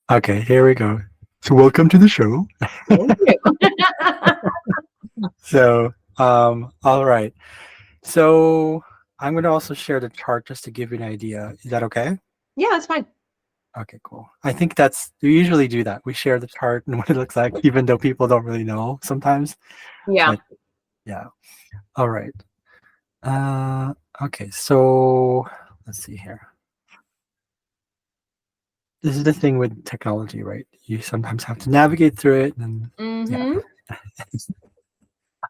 Okay, here we go. So welcome to the show. Thank you. So, all right. So I'm going to also share the chart just to give you an idea. Is that okay? Yeah, that's fine. Okay, cool. I think we usually do that. We share the chart and what it looks like, even though people don't really know sometimes. Yeah. But yeah. All right. Uh, okay, so let's see here. This is the thing with technology, right? You sometimes have to navigate through it, and yeah. Mm-hmm.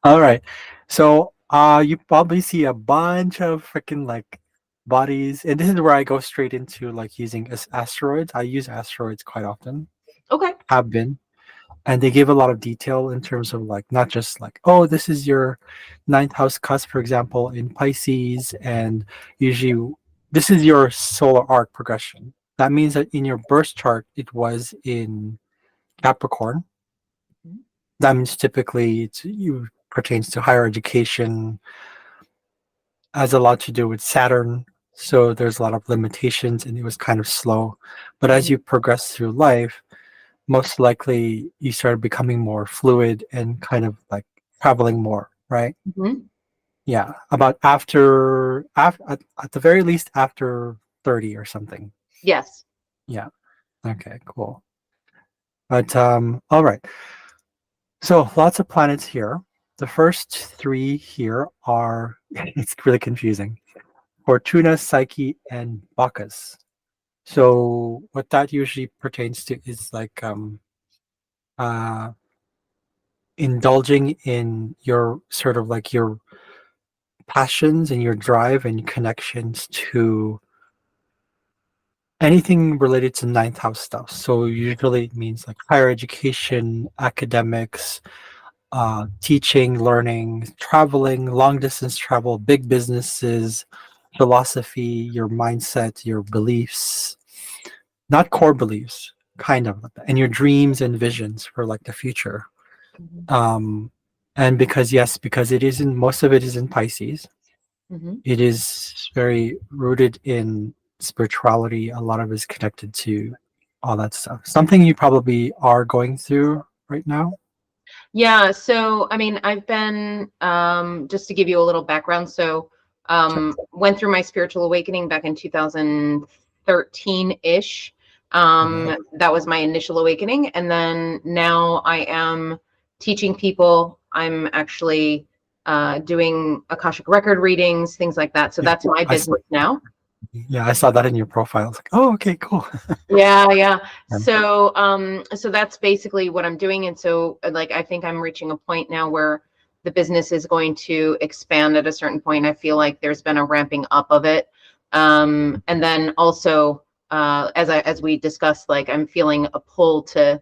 All right. So you probably see a bunch of freaking like bodies, and this is where I go straight into like using asteroids. I use asteroids quite often, Okay. have been, and they give a lot of detail in terms of like not just like, oh, this is your ninth house cusp, for example, in Pisces, and usually this is your solar arc progression. That means that in your birth chart it was in Capricorn. That means typically you pertains to higher education, has a lot to do with Saturn. So there's a lot of limitations and it was kind of slow. But as Mm-hmm. you progress through life, most likely you start becoming more fluid and kind of like traveling more, right? Mm-hmm. Yeah. About after at the very least after 30 or something. Yes. Yeah. Okay, cool. But all right. So lots of planets here. The first three here are it's really confusing. Fortuna, Psyche, and Bacchus. So what that usually pertains to is like uh indulging in your sort of like your passions and your drive and connections to anything related to ninth house stuff. So usually it means like higher education, academics, teaching, learning, traveling, long distance travel, big businesses, philosophy, your mindset, your beliefs, not core beliefs, kind of, and your dreams and visions for like the future. Mm-hmm. Um, and because yes, because it is in most of it is in Pisces, Mm-hmm. it is very rooted in spirituality. A lot of it is connected to all that stuff. Something you probably are going through right now. Yeah. So, I mean, I've been, just to give you a little background. So, Sure. went through my spiritual awakening back in 2013-ish. Okay. That was my initial awakening. And then now I am teaching people. I'm actually doing Akashic record readings, things like that. So Yeah. that's my I s- business now. yeah, I saw that in your profile. I was like, oh, okay, cool. Yeah, yeah. Yeah. So that's basically what I'm doing. And so like I think I'm reaching a point now where the business is going to expand at a certain point. I feel like there's been a ramping up of it. And then also as we discussed, like I'm feeling a pull to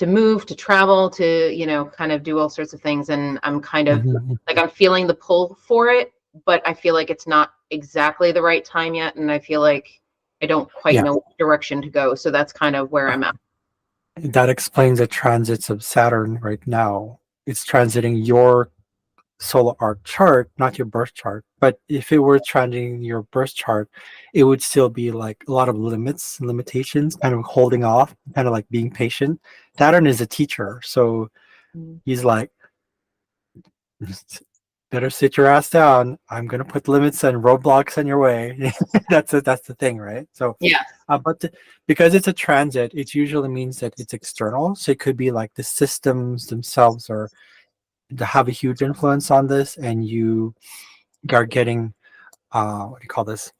move, to travel, to, kind of do all sorts of things. And I'm kind of Mhm. like I'm feeling the pull for it, but I feel like it's not exactly the right time yet. And I feel like I don't quite Yeah. know which direction to go. So that's kind of where I'm at. That explains the transits of Saturn right now. It's transiting your solar arc chart, not your birth chart. But if it were transiting your birth chart, it would still be like a lot of limitations, kind of holding off, kind of like being patient. Saturn is a teacher, so Mm. he's like, better sit your ass down. I'm gonna put limits and roadblocks in your way. That's the thing, right? So, Yeah. because it's a transit, it usually means that it's external. So it could be like the systems themselves are to have a huge influence on this, and you are getting what do you call this?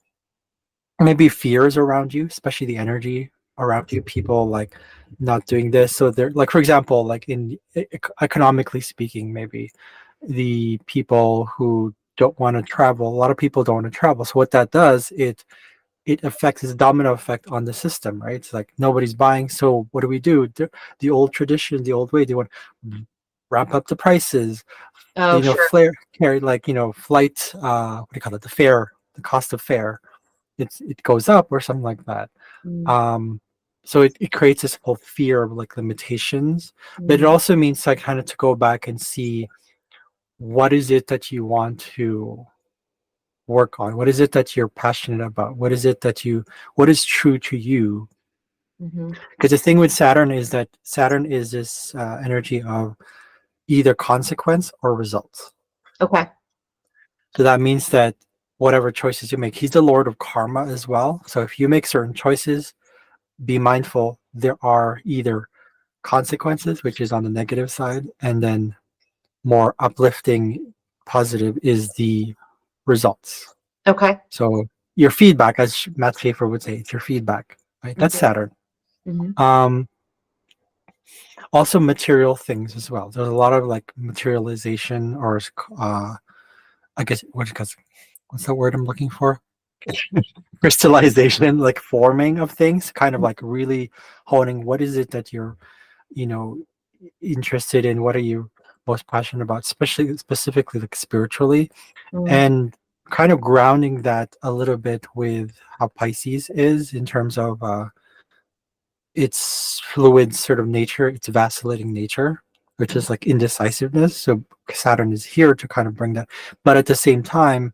Maybe fears around you, especially the energy around you. People like not doing this, so they're like, for example, like in economically speaking, maybe the people who don't want to travel. A lot of people don't want to travel. So what that does, it affects this domino effect on the system, right? It's like nobody's buying. So what do? The old tradition, the old way, they want to ramp up the prices, Oh, sure. flare carry like, flight, what do you call it? The fare, the cost of fare. It goes up or something like that. Mm, Um, so it creates this whole fear of like limitations, but it mm, also means like kind of to go back and see what is it that you want to work on? What is it that you're passionate about? What is true to you? Mm-hmm. Because the thing with Saturn is that Saturn is this energy of either consequence or results. Okay. So that means that whatever choices you make, he's the lord of karma as well. So if you make certain choices, be mindful there are either consequences, which is on the negative side, and then more uplifting, positive is the results. Okay. So your feedback, as Matt Schaefer would say, it's your feedback, right? That's Mm-hmm. Saturn. Mm-hmm. Um, Also material things as well. There's a lot of like materialization or I guess what's the word I'm looking for? Crystallization, like forming of things, kind of like really honing what is it that you're, you know, interested in, what are you most passionate about, especially specifically like spiritually, Mm-hmm. and kind of grounding that a little bit with how Pisces is in terms of its fluid sort of nature, its vacillating nature, which is like indecisiveness. So Saturn is here to kind of bring that, but at the same time,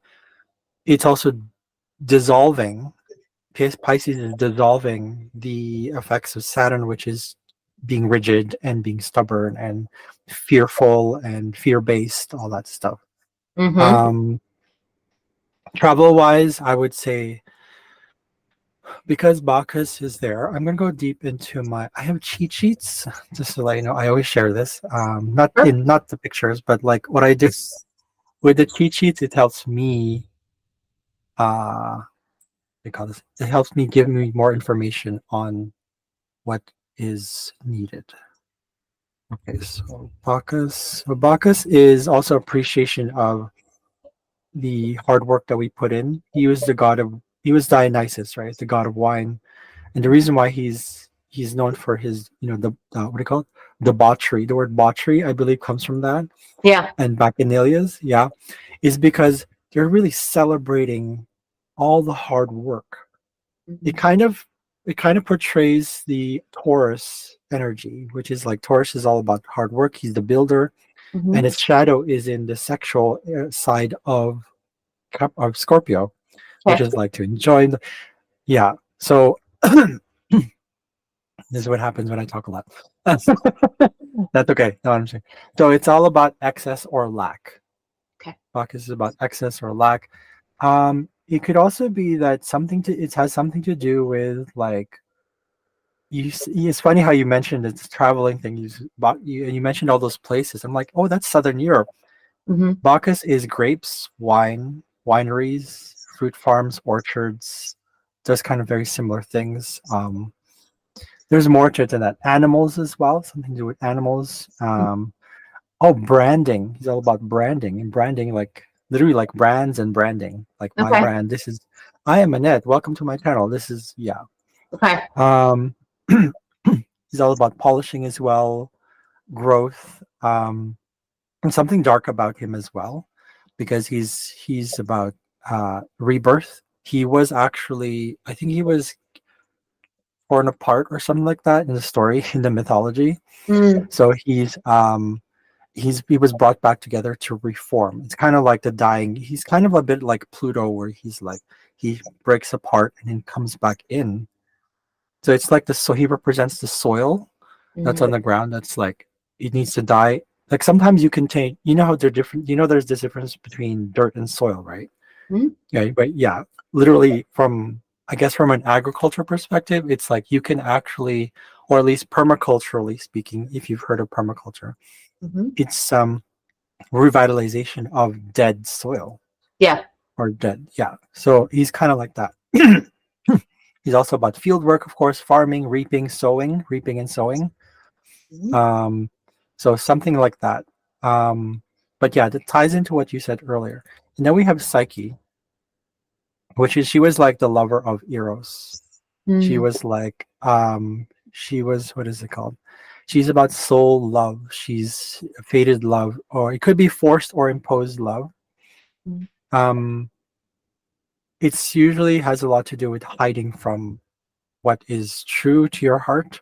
it's also dissolving. Pisces is dissolving the effects of Saturn, which is being rigid and being stubborn and fearful and fear-based, all that stuff. Mm-hmm. Um, Travel-wise, I would say because Bacchus is there, I'm gonna go deep into I have cheat sheets, just to let you know. I always share this. Sure. Not the pictures, but like what I do with the cheat sheets, it helps me they call this it helps me give me more information on what is needed. Okay, so Bacchus is also appreciation of the hard work that we put in. He was Dionysus, right? The god of wine. And the reason why he's known for his, the what do you call it? Debauchery. The word botchery, I believe, comes from that. Yeah. And bacchanalias, yeah, is because they're really celebrating all the hard work. It Mm-hmm. kind of it kind of portrays the Taurus energy, which is like Taurus is all about hard work. He's the builder, and Mm-hmm. its shadow is in the sexual side of Scorpio, which Okay. is like to enjoy. Yeah. So this is what happens when I talk a lot. That's okay. No, I'm saying. So it's all about excess or lack. Okay. Bacchus is about excess or lack. It could also be that it has something to do with like it's funny how you mentioned it's traveling thing. You mentioned all those places. I'm like, oh, that's Southern Europe. Mm-hmm. Bacchus is grapes, wine, wineries, fruit farms, orchards. Does kind of very similar things. There's more to it than that. Animals as well, something to do with animals. Oh, branding. He's all about branding and branding, like literally like brands and branding. Like my Okay. brand. I am Annette. Welcome to my channel. This is, yeah. Okay. Um, he's all about polishing as well, growth, and something dark about him as well, because he's about rebirth. He was actually, I think he was torn apart or something like that in the story in the mythology. Mm-hmm. So he was brought back together to reform. It's kind of like the dying. He's kind of a bit like Pluto, where he's like he breaks apart and then comes back in. So it's like so he represents the soil that's on the ground. That's like it needs to die. Like sometimes you can take. You know how they're different. You know there's this difference between dirt and soil, right? Mm-hmm. Yeah, but yeah, literally from I guess from an agriculture perspective, it's like you can actually, or at least permaculturally speaking, if you've heard of permaculture, Mm-hmm. it's revitalization of dead soil Yeah. or dead. Yeah. So he's kind of like that. He's also about field work, of course, farming, reaping and sowing. Mm-hmm. Um, so something like that. But yeah, that ties into what you said earlier. And then we have Psyche, which is she was like the lover of Eros. She Mm-hmm. was like, she was what is it called? She's about soul love. She's fated love, or it could be forced or imposed love. Um, it's usually has a lot to do with hiding from what is true to your heart.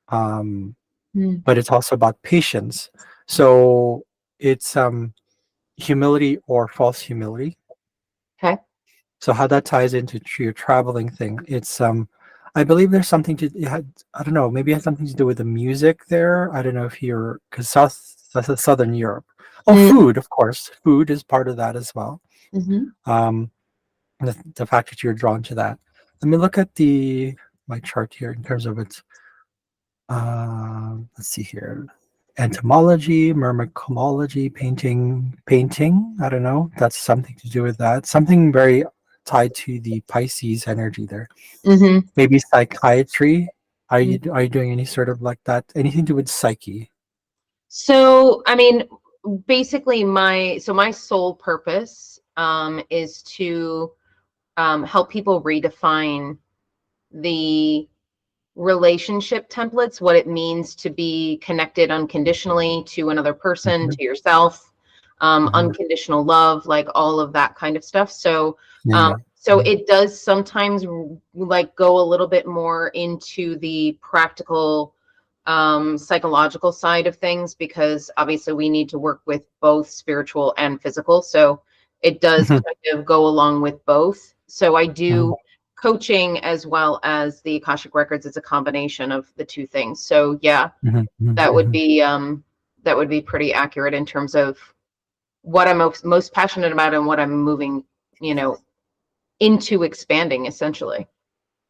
Um, Mm-hmm. but it's also about patience. So it's humility or false humility. Okay. So how that ties into your traveling thing, it's I believe there's something to it had, I don't know, maybe it had something to do with the music there. I don't know if you're because Southern Europe. Oh, Mm, food, of course. Food is part of that as well. mhm. Um, the fact that you're drawn to that. Let me look at the my chart here in terms of its. Let's see here. Entomology, myrmecology, painting. I don't know. That's something to do with that. Something very tied to the Pisces energy there. Mhm. Maybe psychiatry. Mm. Are you doing any sort of like that? Anything to do with psyche? So, I mean, basically my sole purpose is to help people redefine the relationship templates, what it means to be connected unconditionally to another person, Mhm, to yourself, mhm. unconditional love, like all of that kind of stuff. So, Yeah. so it does sometimes like go a little bit more into the practical, psychological side of things because obviously we need to work with both spiritual and physical. So it does Mhm, kind of go along with both. So I mhm, do coaching as well as the Akashic records. It's a combination of the two things. So yeah, mhm, mhm, that would mhm, be that would be pretty accurate in terms of what I'm most passionate about and what I'm moving, you know, into expanding essentially.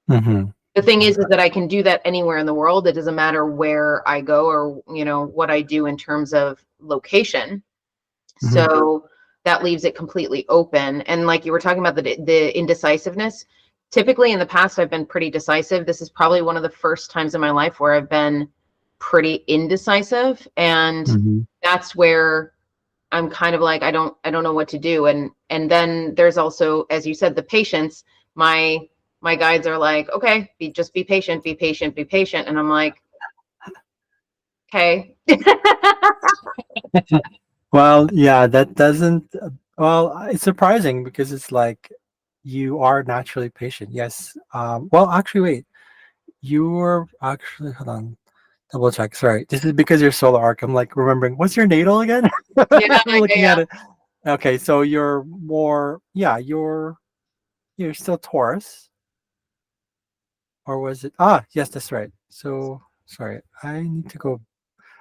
mhm. The thing is that I can do that anywhere in the world. It doesn't matter where I go or, you know, what I do in terms of location. Mhm, So that leaves it completely open. And like you were talking about the indecisiveness, typically in the past I've been pretty decisive. This is probably one of the first times in my life where I've been pretty indecisive, and mhm. that's where I'm kind of like I don't know what to do. And then there's also, as you said, the patience. My guides are like, okay, just be patient, be patient, be patient, and I'm like, okay. Well, yeah, that doesn't. Well, it's surprising because it's like you are naturally patient. Yes. Well, actually, wait. You were actually, hold on, double check. Sorry, this is because your solar arc. I'm like remembering. What's your natal again? Yeah, I'm yeah, looking yeah. at it. Okay, so you're more. Yeah, you're still Taurus, or was it? Ah, yes, that's right. So sorry, I need to go.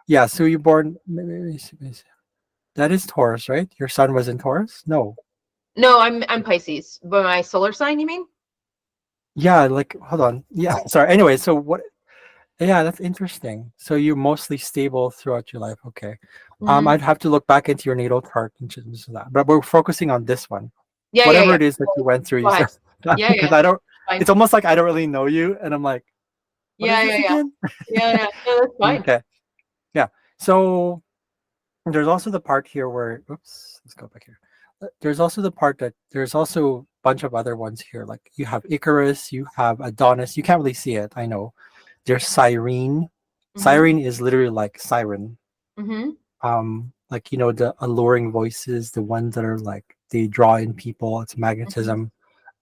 Yeah, so you're born. That is Taurus, right? Your sun was in Taurus? No. No, I'm Pisces. But my solar sign, you mean? Yeah, like hold on. Yeah, sorry. Anyway, so what yeah, that's interesting. So you're mostly stable throughout your life. Okay. Hmm. I'd have to look back into your natal chart and terms of that. But we're focusing on this one. Yeah, yeah, Whatever yeah. it is that you went through, Go you ahead. said Yeah, because yeah. I don't Fine. it's almost like I don't really know you and I'm like, what is Yeah, this yeah, yeah. again? Yeah, yeah. No, that's fine. Okay. Yeah. So there's also the part here where oops, let's go back here. There's also the part that there's also a bunch of other ones here. Like you have Icarus, you have Adonis. You can't really see it, I know. There's Cyrene. Mm-hmm. Cyrene is literally like siren. Mm-hmm. Like the alluring voices, the ones that are like they draw in people, it's Mm-hmm. magnetism.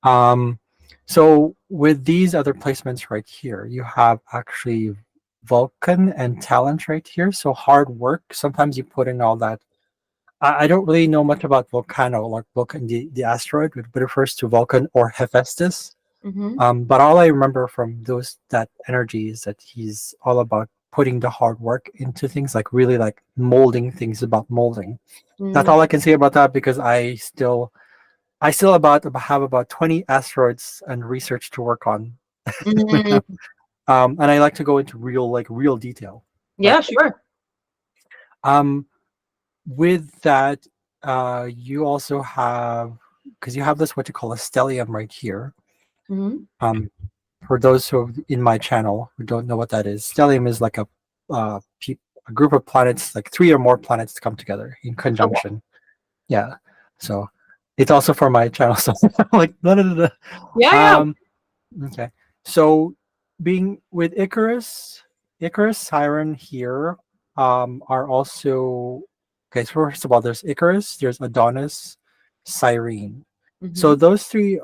Um, so with these other placements right here, you have actually Vulcan and talent right here. So hard work. Sometimes you put in all that I don't really know much about Volcano, like Vulcan, the asteroid, but it refers to Vulcan or Hephaestus. Mm-hmm. But all I remember from that energy is that he's all about putting the hard work into things, like really like molding things about molding. That's all I can say about that because I still about have about 20 asteroids and research to work on. Mm-hmm. And I like to go into real detail. But Yeah, sure. um with that, you also have because you have this what you call a stellium right here. Mm-hmm. Um, for those who in my channel who don't know what that is, stellium is like a group of planets, like three or more planets to come together in Okay. conjunction. Yeah, so it's also for my channel. So like no, no, no, Yeah, no. yeah. Okay, so being with Icarus, Siren here are also okay. So first of all, there's Icarus, there's Adonis, Cyrene. Mm-hmm. So those three,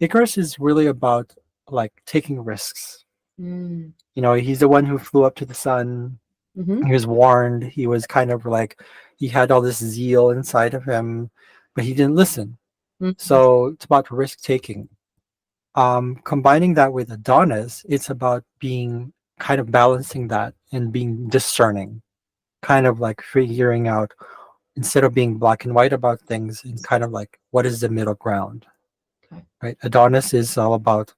Icarus is really about like taking risks. He's the one who flew up to the sun. Mm-hmm. He was warned. He was kind of like he had all this zeal inside of him, but he didn't listen. Mm-hmm. So it's about risk taking. Combining that with Adonis, it's about being kind of balancing that and being discerning, kind of like figuring out, instead of being black and white about things, and kind of like, what is the middle ground, Okay. right? Adonis is all about,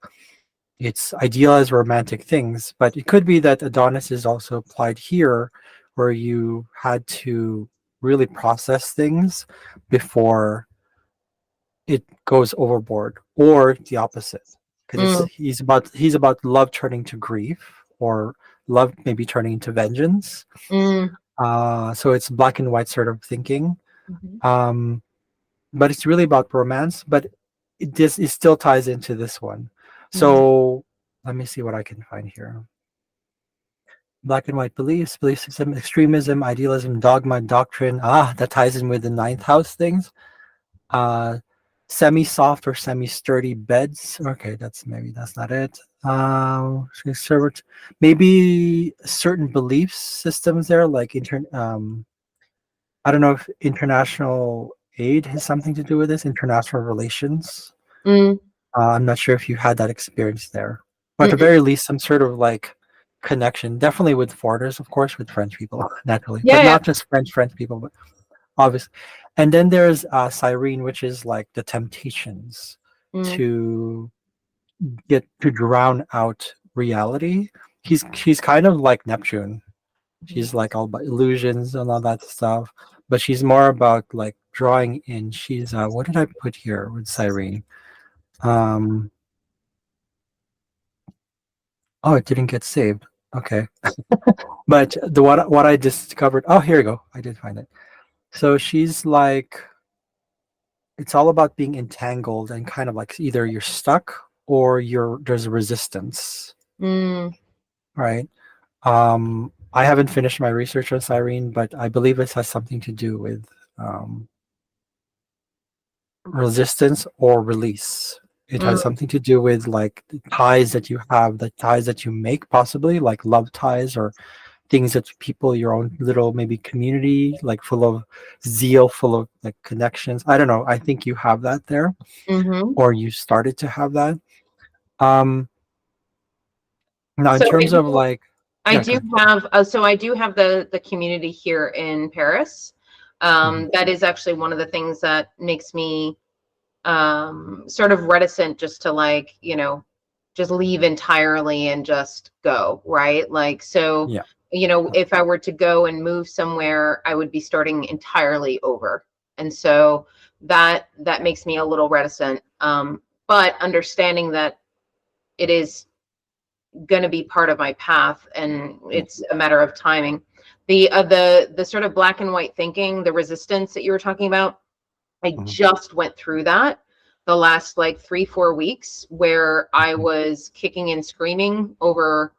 it's idealized romantic things, but it could be that Adonis is also applied here, where you had to really process things before it goes overboard, or the opposite, because it's Mm, he's about love turning to grief, or love maybe turning into vengeance. mm, So it's black and white sort of thinking. mhm, um but it's really about romance, but it still ties into this one. mhm, So let me see what I can find here. Black and white belief system, extremism, idealism, dogma, doctrine. That ties in with the ninth house things. uh Semi-soft or semi-sturdy beds. Okay, that's not it. Maybe certain belief systems there, like I don't know if international aid has something to do with this, international relations. mm, I'm not sure if you had that experience there, but at the mm-mm. very least, some sort of like connection, definitely with foreigners, of course, with French people, naturally, but Yeah, yeah. not just French people, but obviously. And then there's Cyrene, which is like the temptations Mm, to get to drown out reality. She's kind of like Neptune. mhm. She's like all about illusions and all that stuff, but she's more about like drawing in. She's what did I put here with Cyrene? Um, oh, it didn't get saved. Okay, but the what I discovered. Oh, here we go. I did find it. So she's like, it's all about being entangled and kind of like either you're stuck or there's a resistance, Mm, right? I haven't finished my research on Cyrene, but I believe this has something to do with um, resistance or release. It has mm, something to do with like the ties that you have, the ties that you make, possibly like love ties or things that people, your own little maybe community, like full of zeal, full of like connections. I don't know. I think you have that there, mhm. or you started to have that. Um, Now, in So terms of like, I yeah, do good. have so I do have the community here in Paris. Hmm. That is actually one of the things that makes me sort of reticent just to like, just leave entirely and just go, right? Like, so, Yeah. if I were to go and move somewhere, I would be starting entirely over. And so that makes me a little reticent. But understanding that it is going to be part of my path and it's a matter of timing. The sort of black and white thinking, the resistance that you were talking about, I Hmm. just went through that the last like 3-4 weeks where I Hmm. was kicking and screaming over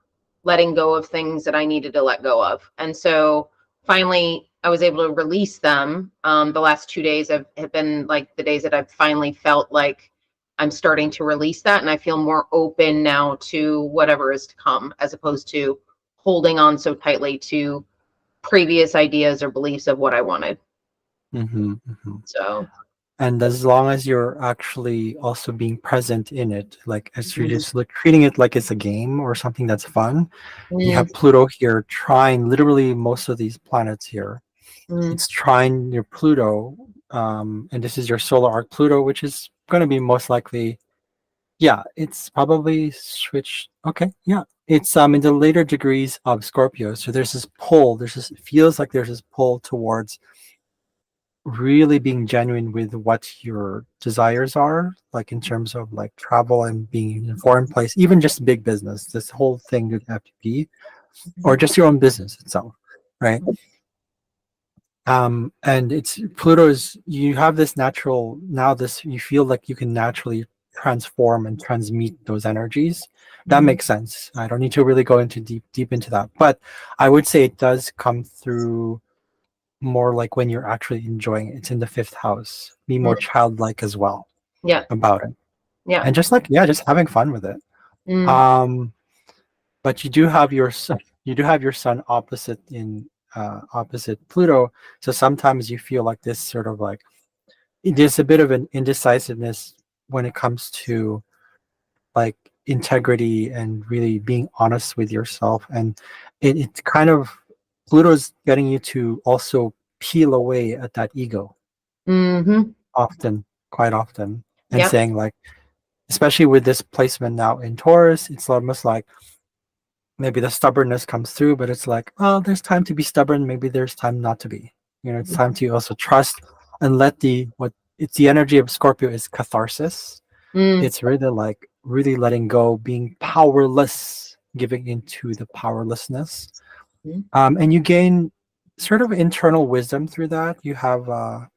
letting go of things that I needed to let go of. And so finally I was able to release them. The last 2 days have been like the days that I've finally felt like I'm starting to release that. And I feel more open now to whatever is to come, as opposed to holding on so tightly to previous ideas or beliefs of what I wanted. Hmm. Hmm. So, And as long as you're actually also being present in it, like as you're mm, just like treating it like it's a game or something that's fun, you mm, have Pluto here trying literally most of these planets here. mm. It's trying your Pluto, and this is your solar arc Pluto, which is going to be most likely, yeah, it's probably switched. Okay, yeah, it's in the later degrees of Scorpio. So there's this pull. There's this, it feels like there's this pull towards really being genuine with what your desires are, like in terms of like travel and being in a foreign place, even just big business. This whole thing would have to be, or just your own business itself, right? And it's Pluto's, you have this natural, now this, you feel like you can naturally transform and transmute those energies. That Mhm, makes sense. I don't need to really go into deep into that, but I would say it does come through more like when you're actually enjoying it. It's in the fifth house. Be more mm, childlike as well yeah, about it, yeah. and just like, yeah, just having fun with it. Mm, um but you do have your sun, you do have your sun opposite in opposite Pluto. So sometimes you feel like this sort of like, there's a bit of an indecisiveness when it comes to like integrity and really being honest with yourself. And it kind of, Pluto's getting you to also peel away at that ego Mm-hmm. often, quite often, and Yep. saying like, especially with this placement now in Taurus, it's almost like maybe the stubbornness comes through, but it's like, oh, there's time to be stubborn. Maybe there's time not to be. It's time to also trust and let it's the energy of Scorpio is catharsis. Mm. It's really like really letting go, being powerless, giving into the powerlessness. Mm. And you gain sort of internal wisdom through that. You have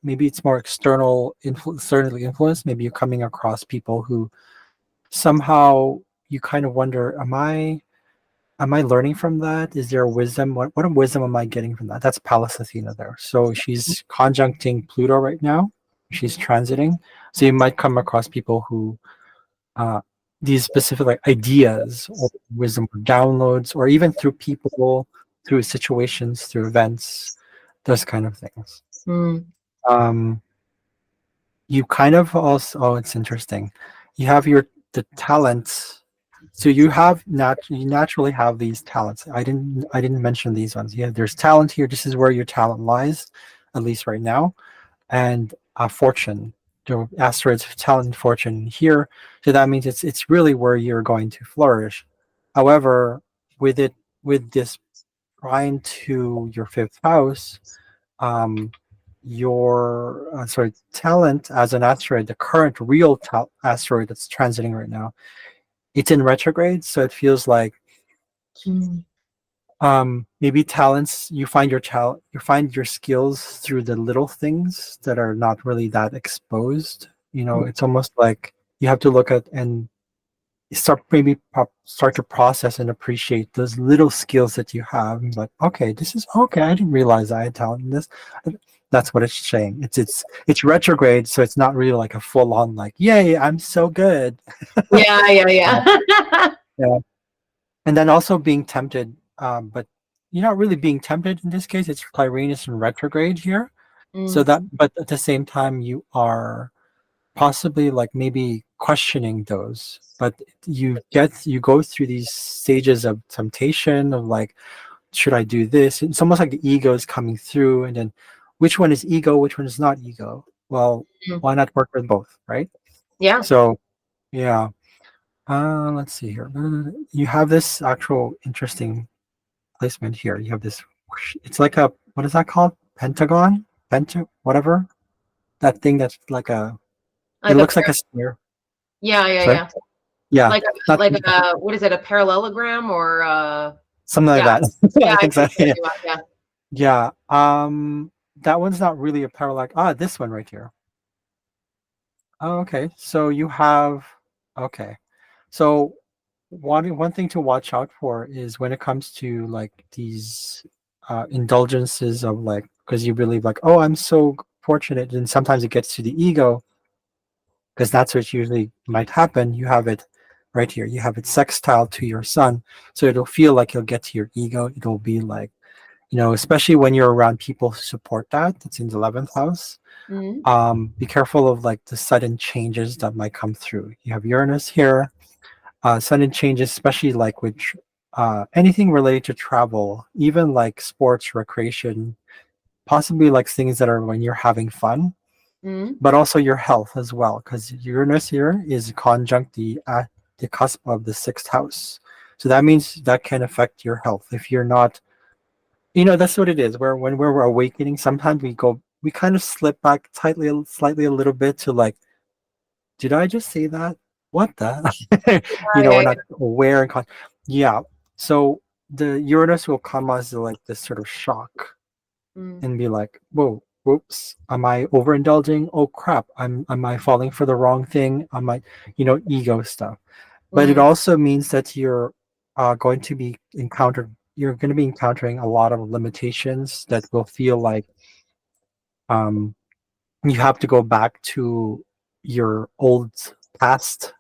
maybe it's more externally influenced. Maybe you're coming across people who somehow you kind of wonder, am I learning from that? Is there wisdom? What wisdom am I getting from that? That's Pallas Athena there. So she's conjuncting Pluto right now. She's transiting. So you might come across people who uh, these specific like ideas or wisdom or downloads, or even through people, through situations, through events, those kind of things. Mm. Um, you kind of also, oh, it's interesting. You have the talents. So you naturally have these talents. I didn't mention these ones. Yeah, there's talent here. This is where your talent lies, at least right now, and fortune. The asteroids of talent and fortune here. So that means it's really where you're going to flourish. However, with this trine to your fifth house, um, your sorry, talent as an asteroid, the current real asteroid that's transiting right now, it's in retrograde, so it feels like Mm. maybe talents, you find your skills through the little things that are not really that exposed. It's almost like you have to look at and start to process and appreciate those little skills that you have. And like, okay, this is okay. I didn't realize I had talent in this. That's what it's saying. It's retrograde, so it's not really like a full on like, yay, I'm so good. Yeah, yeah, Uh, yeah. yeah. And then also being tempted, but you're not really being tempted in this case. It's Quirinus in retrograde here. So Mm. that, but at the same time, you are possibly like maybe questioning those, but you go through these stages of temptation of like, should I do this? It's almost like the ego is coming through, and then which one is ego, which one is not ego? Well, Mm. why not work with both, right? Yeah. So yeah, let's see here. You have this actual interesting placement here. You have this, it's like a, what is that called, pentagon, whatever, that thing that's like a, it Like a looks like a sphere. yeah, yeah, Sorry. yeah. Yeah, Like not a what is it? A parallelogram or something like yeah. that. Yeah, I I think see so. what you're Yeah. talking about. Yeah. That one's not really a parallax. This one right here. Oh, okay. So you have, okay. So one thing to watch out for is when it comes to like these indulgences of like, because you believe like, oh, I'm so fortunate, and sometimes it gets to the ego, because that's what usually might happen. You have it right here. You have it sextile to your sun, so it'll feel like you'll get to your ego. It'll be like, especially when you're around people who support that. That's in the 11th house. Mm. Be careful of like the sudden changes that might come through. You have Uranus here. Sudden changes, especially like with anything related to travel, even like sports, recreation, possibly like things that are when you're having fun, Mm. but also your health as well, because Uranus here is conjunct the cusp of the sixth house. So that means that can affect your health if you're not. That's what it is. Where when we're awakening, sometimes we kind of slip back slightly a little bit to like, did I just say that? What the? Yeah, We're yeah, not aware and yeah. So the Uranus will come as like this sort of shock yeah. Mm. and be like, whoa, whoops, am I overindulging? Oh crap, am I falling for the wrong thing? Am I, ego stuff. But it Mm. also means that you're going to be encountering a lot of limitations that will feel like um you have to go back to your old past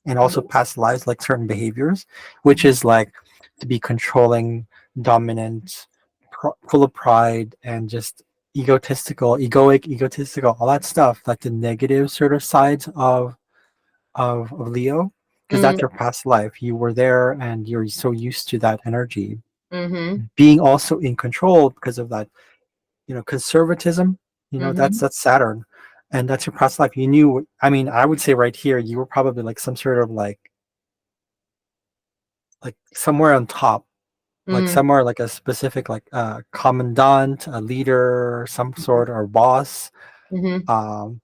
and also past lives, like certain behaviors, which is like to be controlling, dominant, full of pride, and just egotistical, all that stuff, like the negative sort of sides of Leo. because that's your past life. You were there and you're so used to that energy. Mm-hmm. Being also in control because of that, conservatism, Mm-hmm. that's Saturn. And that's your past life. You knew, I mean, I would say right here, you were probably like some sort of like somewhere on top, like Mm-hmm. somewhere like a specific like commandant, a leader, some sort, or boss, Mm-hmm. um,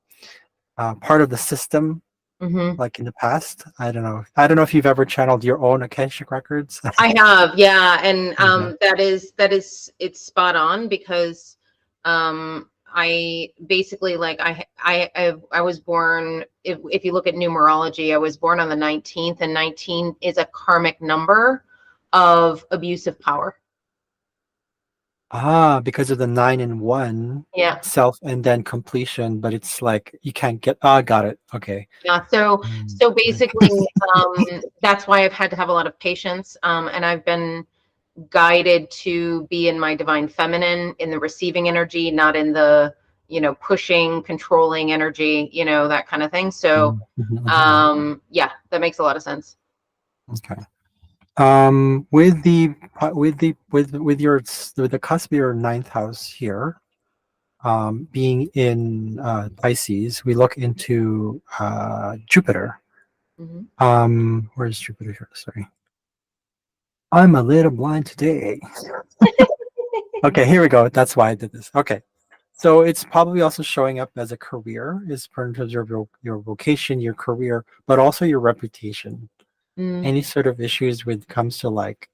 part of the system, Mm-hmm. like in the past. I don't know if you've ever channeled your own Akashic records. I have, yeah, and Okay. that is it's spot on because I basically like I was born, if you look at numerology, I was born on the 19th, and 19 is a karmic number of abusive power. Because of the 9 and 1 Yeah. self and then completion, but it's like you can't get. Ah, got it. Okay. Yeah, so Mm. so basically, that's why I've had to have a lot of patience, and I've been guided to be in my divine feminine, in the receiving energy, not in the, pushing, controlling energy, that kind of thing. So, Mhm, mhm, mhm. yeah, that makes a lot of sense. Okay. With the with the cusp of your ninth house here, being in Pisces, we look into Jupiter. Hmm. Where's Jupiter here? Sorry, I'm a little blind today. Okay, here we go. That's why I did this. Okay, so it's probably also showing up as a career, is in terms of your vocation, your career, but also your reputation. Mm, Any sort of issues when it comes to like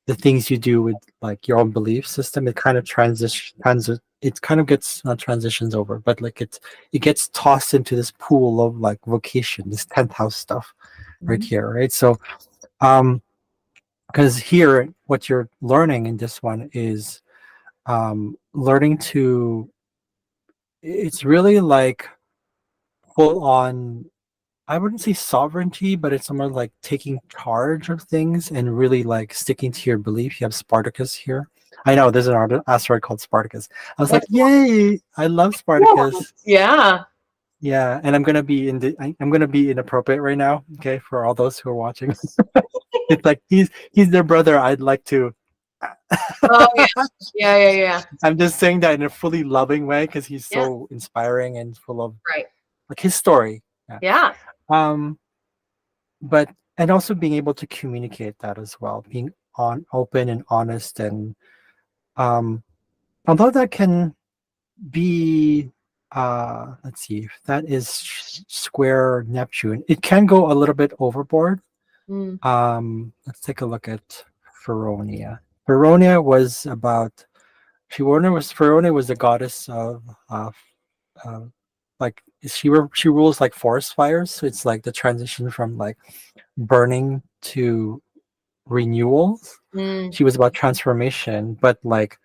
the things you do with like your own belief system, it kind of it kind of gets not transitions over, but like it gets tossed into this pool of like vocation, this 10th house stuff right mhm, here, right? So um because here what you're learning in this one is learning to, it's really like full on, I wouldn't say sovereignty, but it's more like taking charge of things and really like sticking to your belief. You have Spartacus here. I know there's an asteroid called Spartacus. I was like, that's yay! I love cool. Spartacus. Yeah. Yeah, and I'm gonna be inappropriate right now. Okay, for all those who are watching, it's like he's their brother. I'd like to. Oh yeah. Yeah. Yeah. Yeah. I'm just saying that in a fully loving way because he's Yeah. so inspiring and full of Right. like his story. Yeah. Yeah. Um, but and also being able to communicate that as well, being on open and honest, and um although that can be let's see, if that is square Neptune, it can go a little bit overboard. Mm, Let's take a look at Feronia. Feronia was about Feronia was the goddess of uh, like she rules like forest fires, so it's like the transition from like burning to renewals. mm, She was about transformation, but like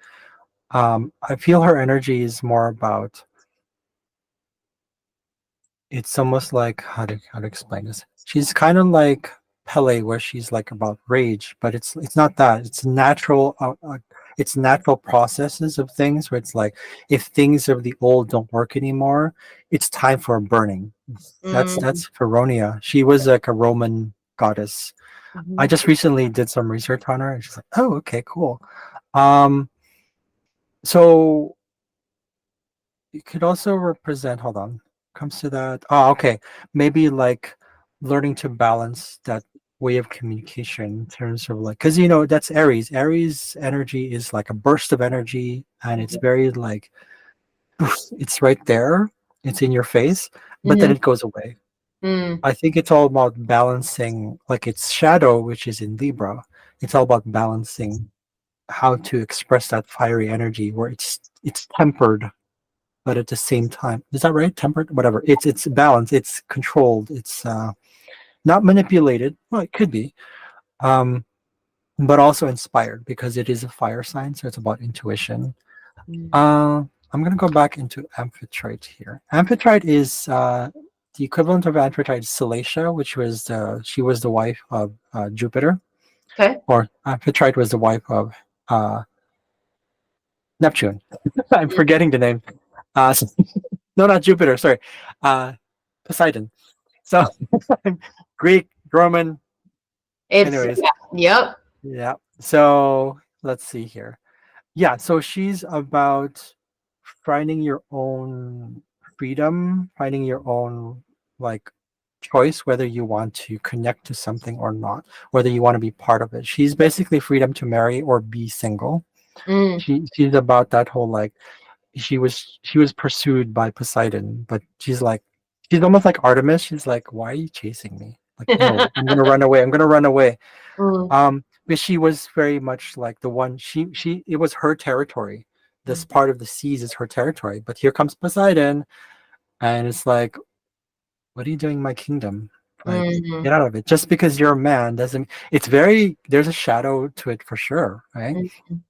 I feel her energy is more about, it's almost like how to explain this. She's kind of like Pele, where she's like about rage, but it's not that. It's natural processes of things where it's like if things of the old don't work anymore, it's time for a burning. mm, That's Feronia. She was like a Roman goddess. I mhm, just recently did some research on her, and she's like, oh, okay, cool. Um, so it could also represent, hold on, comes to that. Oh, okay. Maybe like learning to balance that way of communication in terms of like, because that's Aries. Aries energy is like a burst of energy, and it's very like it's right there, it's in your face, but then mhm, it goes away. mm, I think it's all about balancing, like its shadow, which is in Libra. It's all about balancing how to express that fiery energy where it's tempered, but at the same time, is that right? Tempered, whatever. It's balanced. It's controlled. It's not manipulated. Well, it could be, um, but also inspired because it is a fire sign, so it's about intuition. mm. Uh, I'm gonna go back into Amphitrite here. Amphitrite is the equivalent of Amphitrite is Salacia, which was she was the wife of Jupiter, Okay. or Amphitrite was the wife of uh, Neptune. I'm Mm, forgetting the name. So no, not Jupiter. Sorry, uh, Poseidon. So Greek Roman. It's Anyways, yep. yeah. So let's see here. Yeah, so she's about finding your own freedom, finding your own like choice whether you want to connect to something or not, whether you want to be part of it. She's basically freedom to marry or be single. Mm. She's about that whole like she was pursued by Poseidon, but she's almost like Artemis. She's like, why are you chasing me? Like, no, I'm gonna run away. I'm gonna run away. Mm. But she was very much like the one. She it was her territory. This part of the seas is her territory. But here comes Poseidon, and it's like, what are you doing in my kingdom? Like, Mm. get out of it. Just because you're a man doesn't. It's very. There's a shadow to it for sure, right? Mm.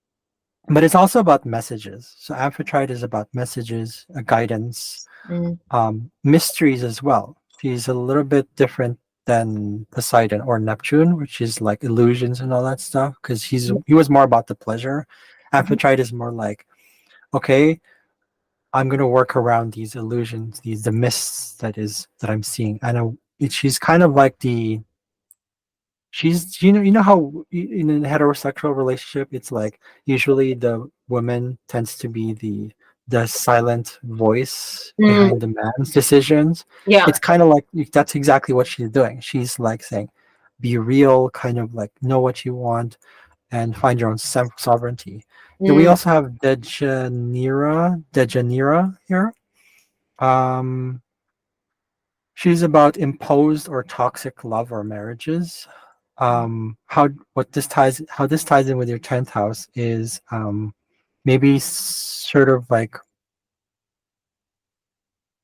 But it's also about messages. So Amphitrite is about messages, guidance, Mm. mysteries as well. She's a little bit different than Poseidon or Neptune, which is like illusions and all that stuff, because he was more about the pleasure. Amphitrite is more like, okay, I'm gonna work around these illusions, the mists that I'm seeing. I know she's kind of like the she's you know how in a heterosexual relationship it's like usually the woman tends to be the silent voice Mm. behind the man's decisions. Yeah. It's kind of like that's exactly what she's doing. She's like saying, be real, kind of like know what you want and find your own sovereignty. Then we Mm. also have Dejanira here. um she's about imposed or toxic love or marriages. How this ties in with your 10th house is maybe sort of like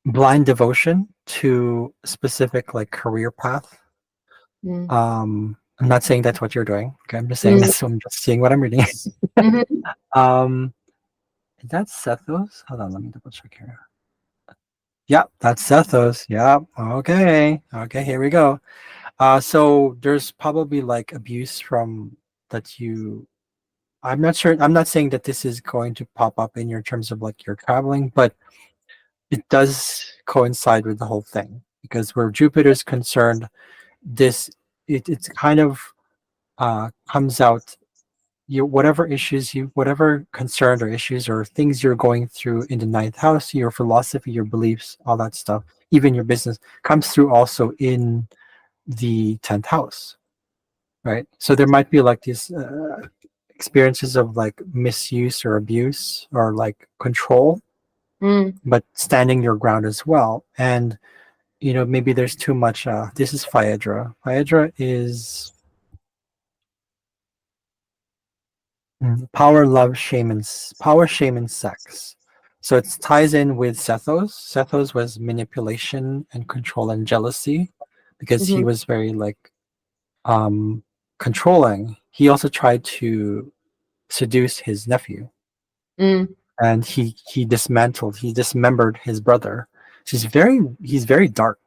blind devotion to a specific like career path. Mm. I'm not saying that's what you're doing. Okay, I'm just saying Mm. that's I'm just seeing what I'm reading. Mhm. um that's Sethos. Hold on, let me double check here. Yeah, that's Sethos. Yeah. Okay. Okay, here we go. So there's probably like abuse from that you I'm not sure. I'm not saying that this is going to pop up in your terms of like your traveling, but it does coincide with the whole thing because where Jupiter's concerned, this it's kind of comes out you whatever concern or issues or things you're going through in the ninth house, your philosophy, your beliefs, all that stuff, even your business comes through also in the 10th house, right? So there might be like these experiences of like misuse or abuse or like control, Mm. but standing your ground as well. And maybe there's too much. This is Phaedra. Phaedra is power, love, power, shame, and sex. So it ties in with Sethos. Sethos was manipulation and control and jealousy because he Mhm. was very like um controlling. He also tried to seduce his nephew, Mm. and he dismembered his brother. He's very dark.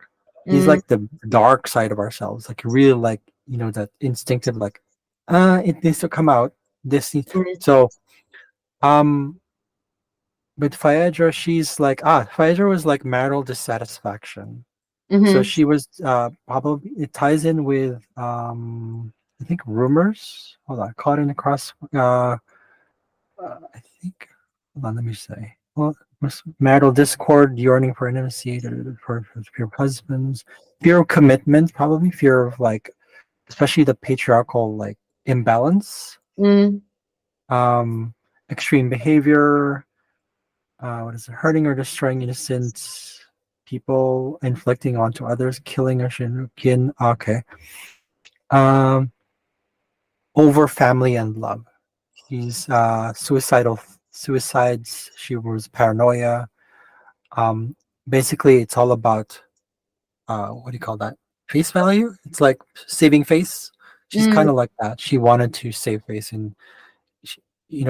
He's Mm. like the dark side of ourselves, like really like that instinctive like it needs to come out. Mm. So um with Phaedra, she's like Phaedra was like marital dissatisfaction. So Mhm. she was probably it ties in with I think rumors. Hold on, caught in the cross I think. Hold on, let me say. Well, marital discord, yearning for intimacy, for fear of husbands, fear of commitment, probably fear of like, especially the patriarchal like imbalance, Mm. um, extreme behavior. What is it? Hurting or destroying innocent people, inflicting onto others, killing or kin. Okay. Um, over family and love. She's suicides. She was paranoia. Um, Basically, it's all about what do you call that? Face value. It's like saving face. She's Mm. kind of like that. She wanted to save face, and she,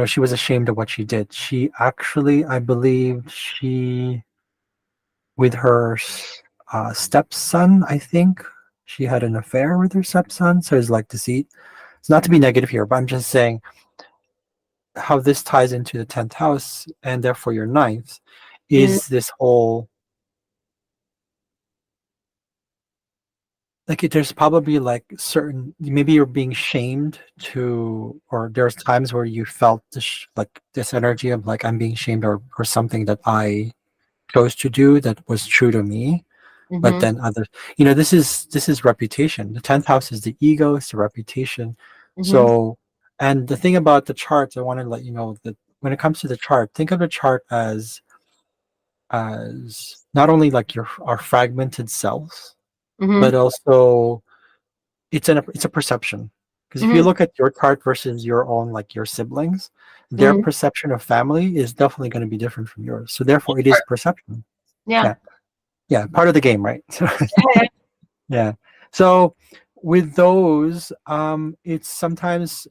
she was ashamed of what she did. She actually, I believe, she with her stepson. I think she had an affair with her stepson. So it's like deceit. It's not to be negative here, but I'm just saying how this ties into the 10th house and therefore your ninth Mm. is this whole like there's probably like certain, maybe you're being shamed to, or there's times where you felt this like this energy of like I'm being shamed, or something that I chose to do that was true to me, but Mm-hmm. then others, this is reputation. The 10th house is the ego, it's the reputation. Mm-hmm. So, and the thing about the charts, I want to let you know that when it comes to the chart, think of the chart as not only like our fragmented selves, but Mm-hmm. also it's a perception. Because if you Mm-hmm. look at your chart versus your own, like your siblings, their Mm-hmm. perception of family is definitely going to be different from yours. So therefore, it is perception. Yeah. Yeah, yeah, part of the game, right? So, Yeah. yeah. So with those, it's sometimes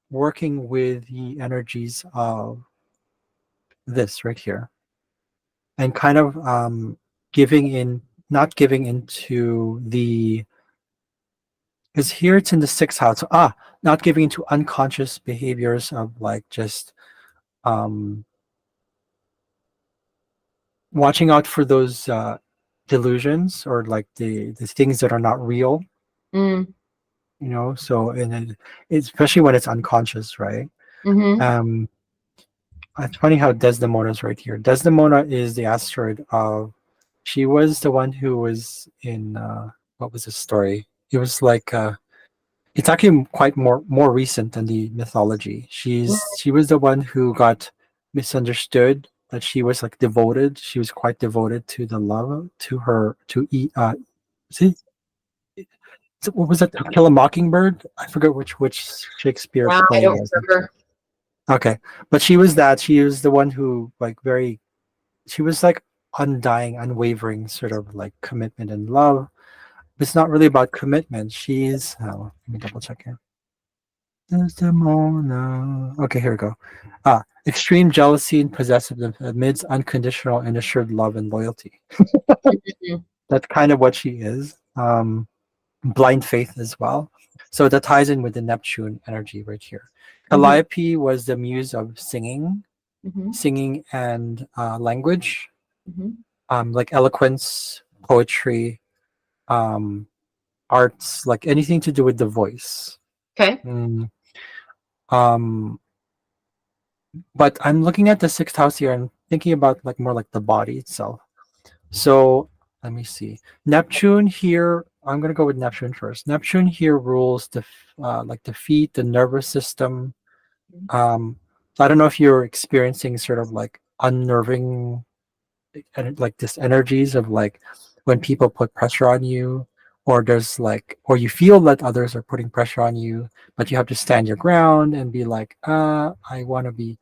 working with the energies of this right here, and kind of giving in, not giving into the, because here it's in the 6th house. Not giving into unconscious behaviors of like just um, watching out for those delusions, or like the things that are not real. Mm. So, and especially when it's unconscious, right? Mm-hmm. Um, it's funny how Desdemona is right here. Desdemona is the asteroid of. She was the one who was in. What was the story? It was like. It's actually quite more recent than the mythology. She was the one who got misunderstood. That she was like devoted. She was quite devoted to the love to her to eat. See, what was that? To Kill a Mockingbird. I forget which Shakespeare Wow, I play it don't was. remember. Okay, but she was that. She was the one who like very. She was like undying, unwavering sort of like commitment and love. It's not really about commitment. She's. Oh, let me double check here. Desdemona. Okay, here we go. Extreme jealousy and possessiveness amidst unconditional and assured love and loyalty. Mhm. That's kind of what she is. Blind faith as well. So that ties in with the Neptune energy right here. Mhm. Calliope was the muse of singing, Mhm. and language, Mhm. like eloquence, poetry, um, arts, like anything to do with the voice. Okay. Mm, um, but I'm looking at the 6th house here and thinking about like more like the body itself. So let me see. Neptune here. I'm gonna go with Neptune first. Neptune here rules like the feet, the nervous system. So I don't know if you're experiencing sort of like unnerving, like this energies of like when people put pressure on you, or there's like, or you feel that others are putting pressure on you, but you have to stand your ground and be like, I want to be,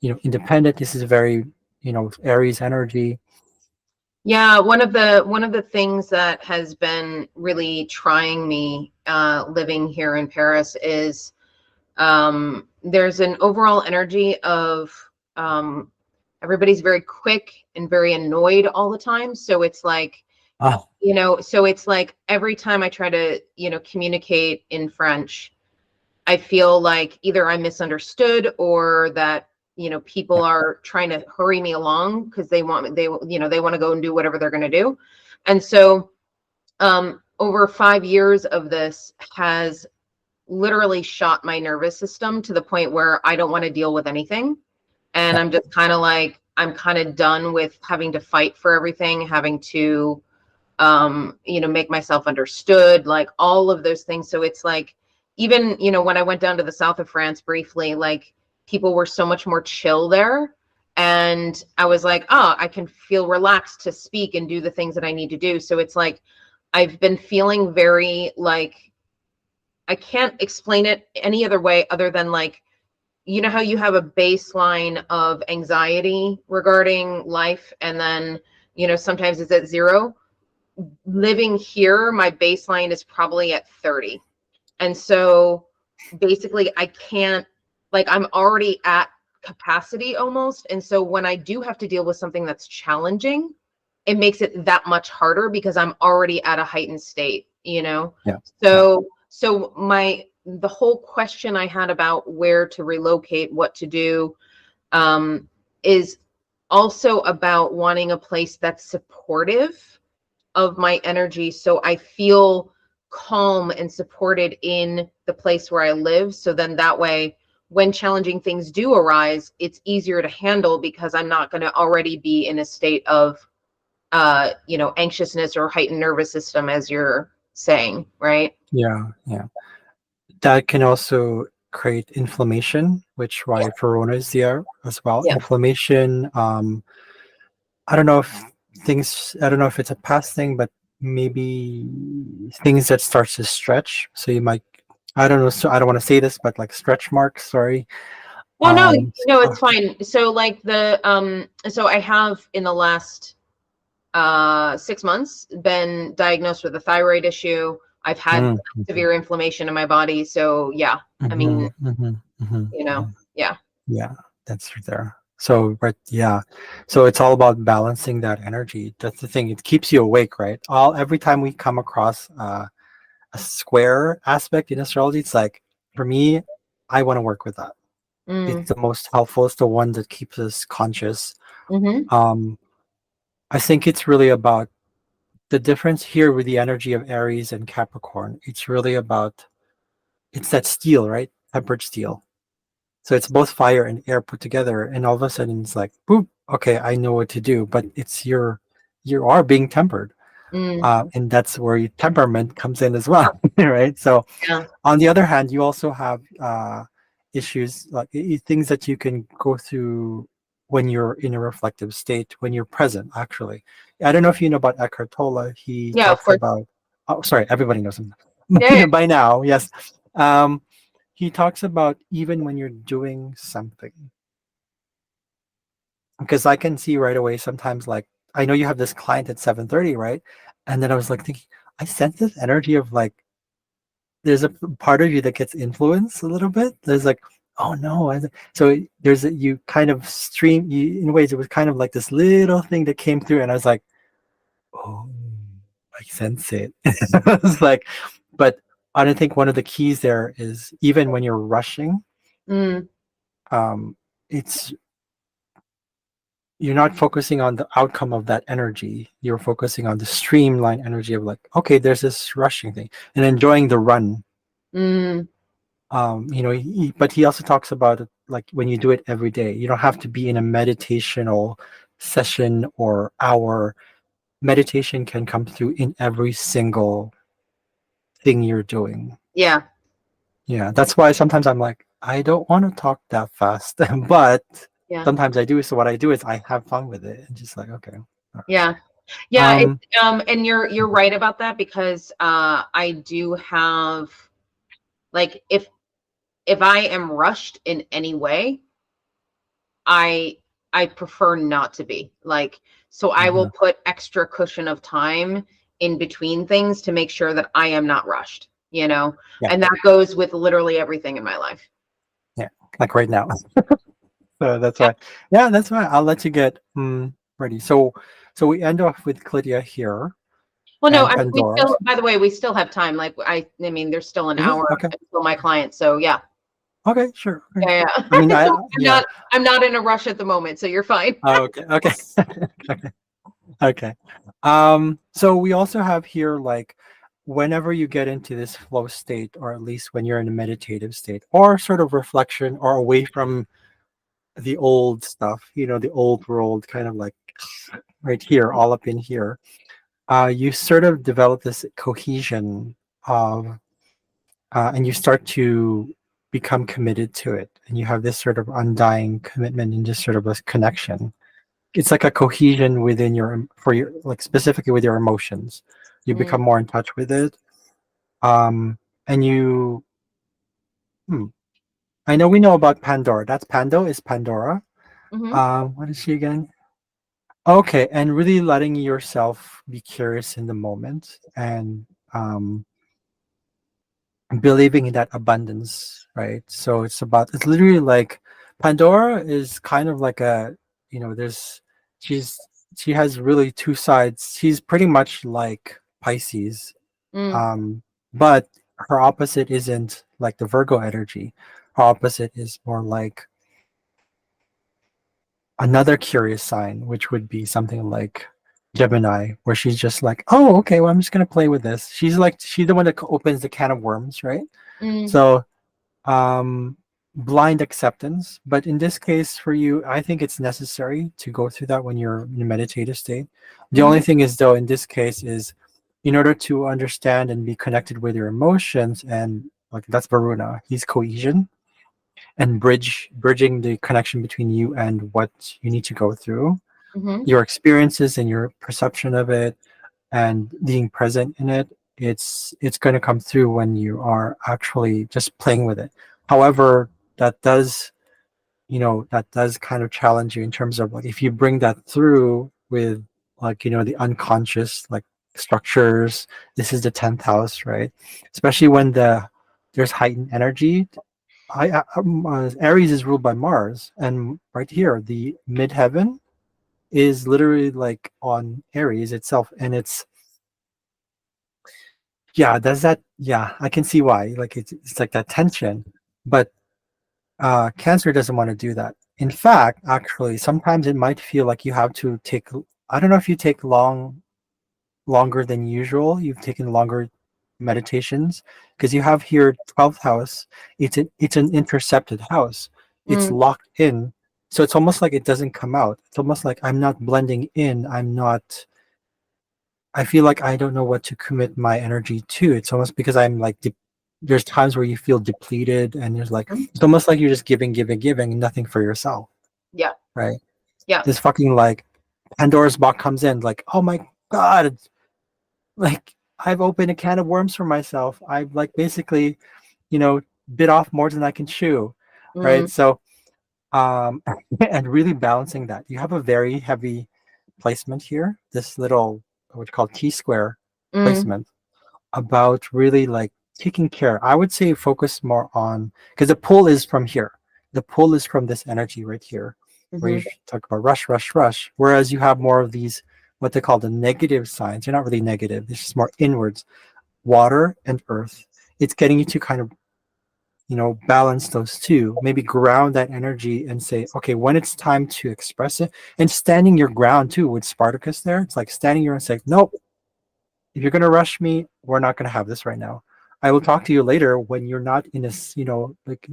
independent. This is very, Aries energy. Yeah, one of the things that has been really trying me living here in Paris is there's an overall energy of um, everybody's very quick and very annoyed all the time. So it's like, Oh, so it's like every time I try to, communicate in French, I feel like either I'm misunderstood or that, people yeah. are trying to hurry me along because they want to go and do whatever they're going to do. And so, over 5 years of this has literally shot my nervous system to the point where I don't want to deal with anything. And Yeah. I'm just kind of like, I'm kind of done with having to fight for everything, having to, make myself understood, like all of those things. So it's like, even, when I went down to the south of France briefly, like people were so much more chill there. And I was like, oh, I can feel relaxed to speak and do the things that I need to do. So it's like, I've been feeling very like, I can't explain it any other way other than like, how you have a baseline of anxiety regarding life, and then, sometimes it's at zero. Living here, my baseline is probably at 30. And so basically, I can't, like, I'm already at capacity almost. And so when I do have to deal with something that's challenging, it makes it that much harder because I'm already at a heightened state. Yeah. Yeah. So the whole question I had about where to relocate, what to do, is also about wanting a place that's supportive of my energy, so I feel calm and supported in the place where I live. So then that way, when challenging things do arise, it's easier to handle because I'm not going to already be in a state of, anxiousness or heightened nervous system, as you're saying, right? Yeah, yeah. That can also create inflammation, which Yeah. why Verona is there as well. Yeah. Inflammation. I don't know if I don't know if it's a past thing, but maybe things that starts to stretch. So you might, I don't know. So I don't want to say this, but like stretch marks. Sorry. No, no, no, Uh, it's fine. So like so I have in the last 6 months been diagnosed with a thyroid issue. I've had severe inflammation in my body. So yeah, I mean, yeah. Yeah, that's right there. So, but yeah, so it's all about balancing that energy. That's the thing. It keeps you awake, right? Every time we come across a square aspect in astrology, it's like for me, I want to work with that. It's Mm. the most helpful. It's the one that keeps us conscious. Mm-hmm. Um, I think it's really about the difference here with the energy of Aries and Capricorn. It's really about it's that steel, right? Tempered steel. So it's both fire and air put together, and all of a sudden it's like, boop, okay, I know what to do. But you are being tempered, Mm. and that's where your temperament comes in as well, right? So Yeah. on the other hand, you also have issues like things that you can go through when you're in a reflective state, when you're present. Actually, I don't know if you know about Eckhart Tolle. He Yeah, of talks course. about. Oh, sorry, everybody knows him Yeah. by now. Yes. Um, he talks about even when you're doing something, because I can see right away sometimes, like I know you have this client at 7:30, right? And then I was like thinking, I sense this energy of like there's a part of you that gets influenced a little bit. There's like, oh no. So there's you kind of in ways, it was kind of like this little thing that came through, and I was like, oh, I sense it. It's like, but I don't think one of the keys there is even when you're rushing, Mm. um, it's you're not focusing on the outcome of that energy. You're focusing on the streamline energy of like, okay, there's this rushing thing and enjoying the run. Mm. But he also talks about it like when you do it every day, you don't have to be in a meditational session or hour. Meditation can come through in every single thing you're doing. Yeah. Yeah, that's why sometimes I'm like, I don't want to talk that fast, but Yeah. sometimes I do. So what I do is I have fun with it and just like, okay. Yeah. Yeah. Um, And you're right about that because I do have, like, if I am rushed in any way, I I prefer not to be. Like, so I will mhm. put extra cushion of time in between things to make sure that I am not rushed, you know? Yeah, And that goes with literally everything in my life. yeah, like right now. So that's Yeah. why. Yeah, that's why I'll let you get ready. So we end off with Clydia here Well, no, and I mean, we Pandora. still, by the way, we still have time. Like, I mean, there's still an Is it hour okay? until my client. So yeah. Okay, sure. Okay. Yeah, yeah. I mean, So yeah. I'm not in a rush at the moment, so you're fine. Oh, okay, okay, okay, okay. So we also have here like whenever you get into this flow state, or at least when you're in a meditative state, or sort of reflection, or away from the old stuff, the old world, kind of like right here, all up in here, you sort of develop this cohesion of, and you start to become committed to it, and you have this sort of undying commitment and just sort of a connection. It's like a cohesion within for your, like specifically with your emotions. You Mm. become more in touch with it, and hmm, I know we know about Pandora. That's Pando is Pandora. Hmm. What is she again? Okay, and really letting yourself be curious in the moment, and um, believing in that abundance, right? So it's literally like Pandora is kind of like there's she's she has really two sides. She's pretty much like Pisces, Mm. um, but her opposite isn't like the Virgo energy. Her opposite is more like another curious sign, which would be something like Gemini, where she's just like, oh, okay, well, I'm just gonna play with this. She's the one that opens the can of worms, right? Mm, So um blind acceptance. But in this case for you, I think it's necessary to go through that when you're in a meditative state. The only mhm, thing is, though, in this case is in order to understand and be connected with your emotions, and like that's Varuna, he's cohesion and bridging the connection between you and what you need to go through, mhm, your experiences and your perception of it, and being present in it. It's going to come through when you are actually just playing with it. However, that does, that does kind of challenge you in terms of, like, if you bring that through with, like, the unconscious, like, structures. This is the 10th house, right? Especially when there's heightened energy. Aries is ruled by Mars, and right here the midheaven is literally like on Aries itself, and yeah, I can see why. Like, it's like that tension, but Cancer doesn't want to do that. In fact, actually, sometimes it might feel like you have to take. I don't know if you take longer than usual. You've taken longer meditations because you have here 12th house. It's an intercepted house. It's mm, locked in, so it's almost like it doesn't come out. It's almost like I'm not blending in. I'm not. I feel like I don't know what to commit my energy to. It's almost because I'm like, there's times where you feel depleted, and there's like, mhm. it's almost like you're just giving, giving, giving, and nothing for yourself, Yeah, right? yeah, This fucking, like, Pandora's box comes in, like, oh my god, like, I've opened a can of worms for myself. I've, like, basically, you know, bit off more than I can chew, right? mm, So, um, and really balancing that. You have a very heavy placement here. This little, what you call T-square mm, placement, about really, like, taking care. I would say focus more on, because the pull is from here. The pull is from this energy right here, where you mhm, talk about rush, rush, rush. Whereas you have more of these, what they call the negative signs. They're not really negative. It's just more inwards. Water and earth. It's getting you to kind of, balance those two. Maybe ground that energy and say, okay, when it's time to express it, and standing your ground too with Spartacus there. It's like standing your and saying, nope, if you're going to rush me, we're not going to have this right now. I will talk to you later when you're not in this, like,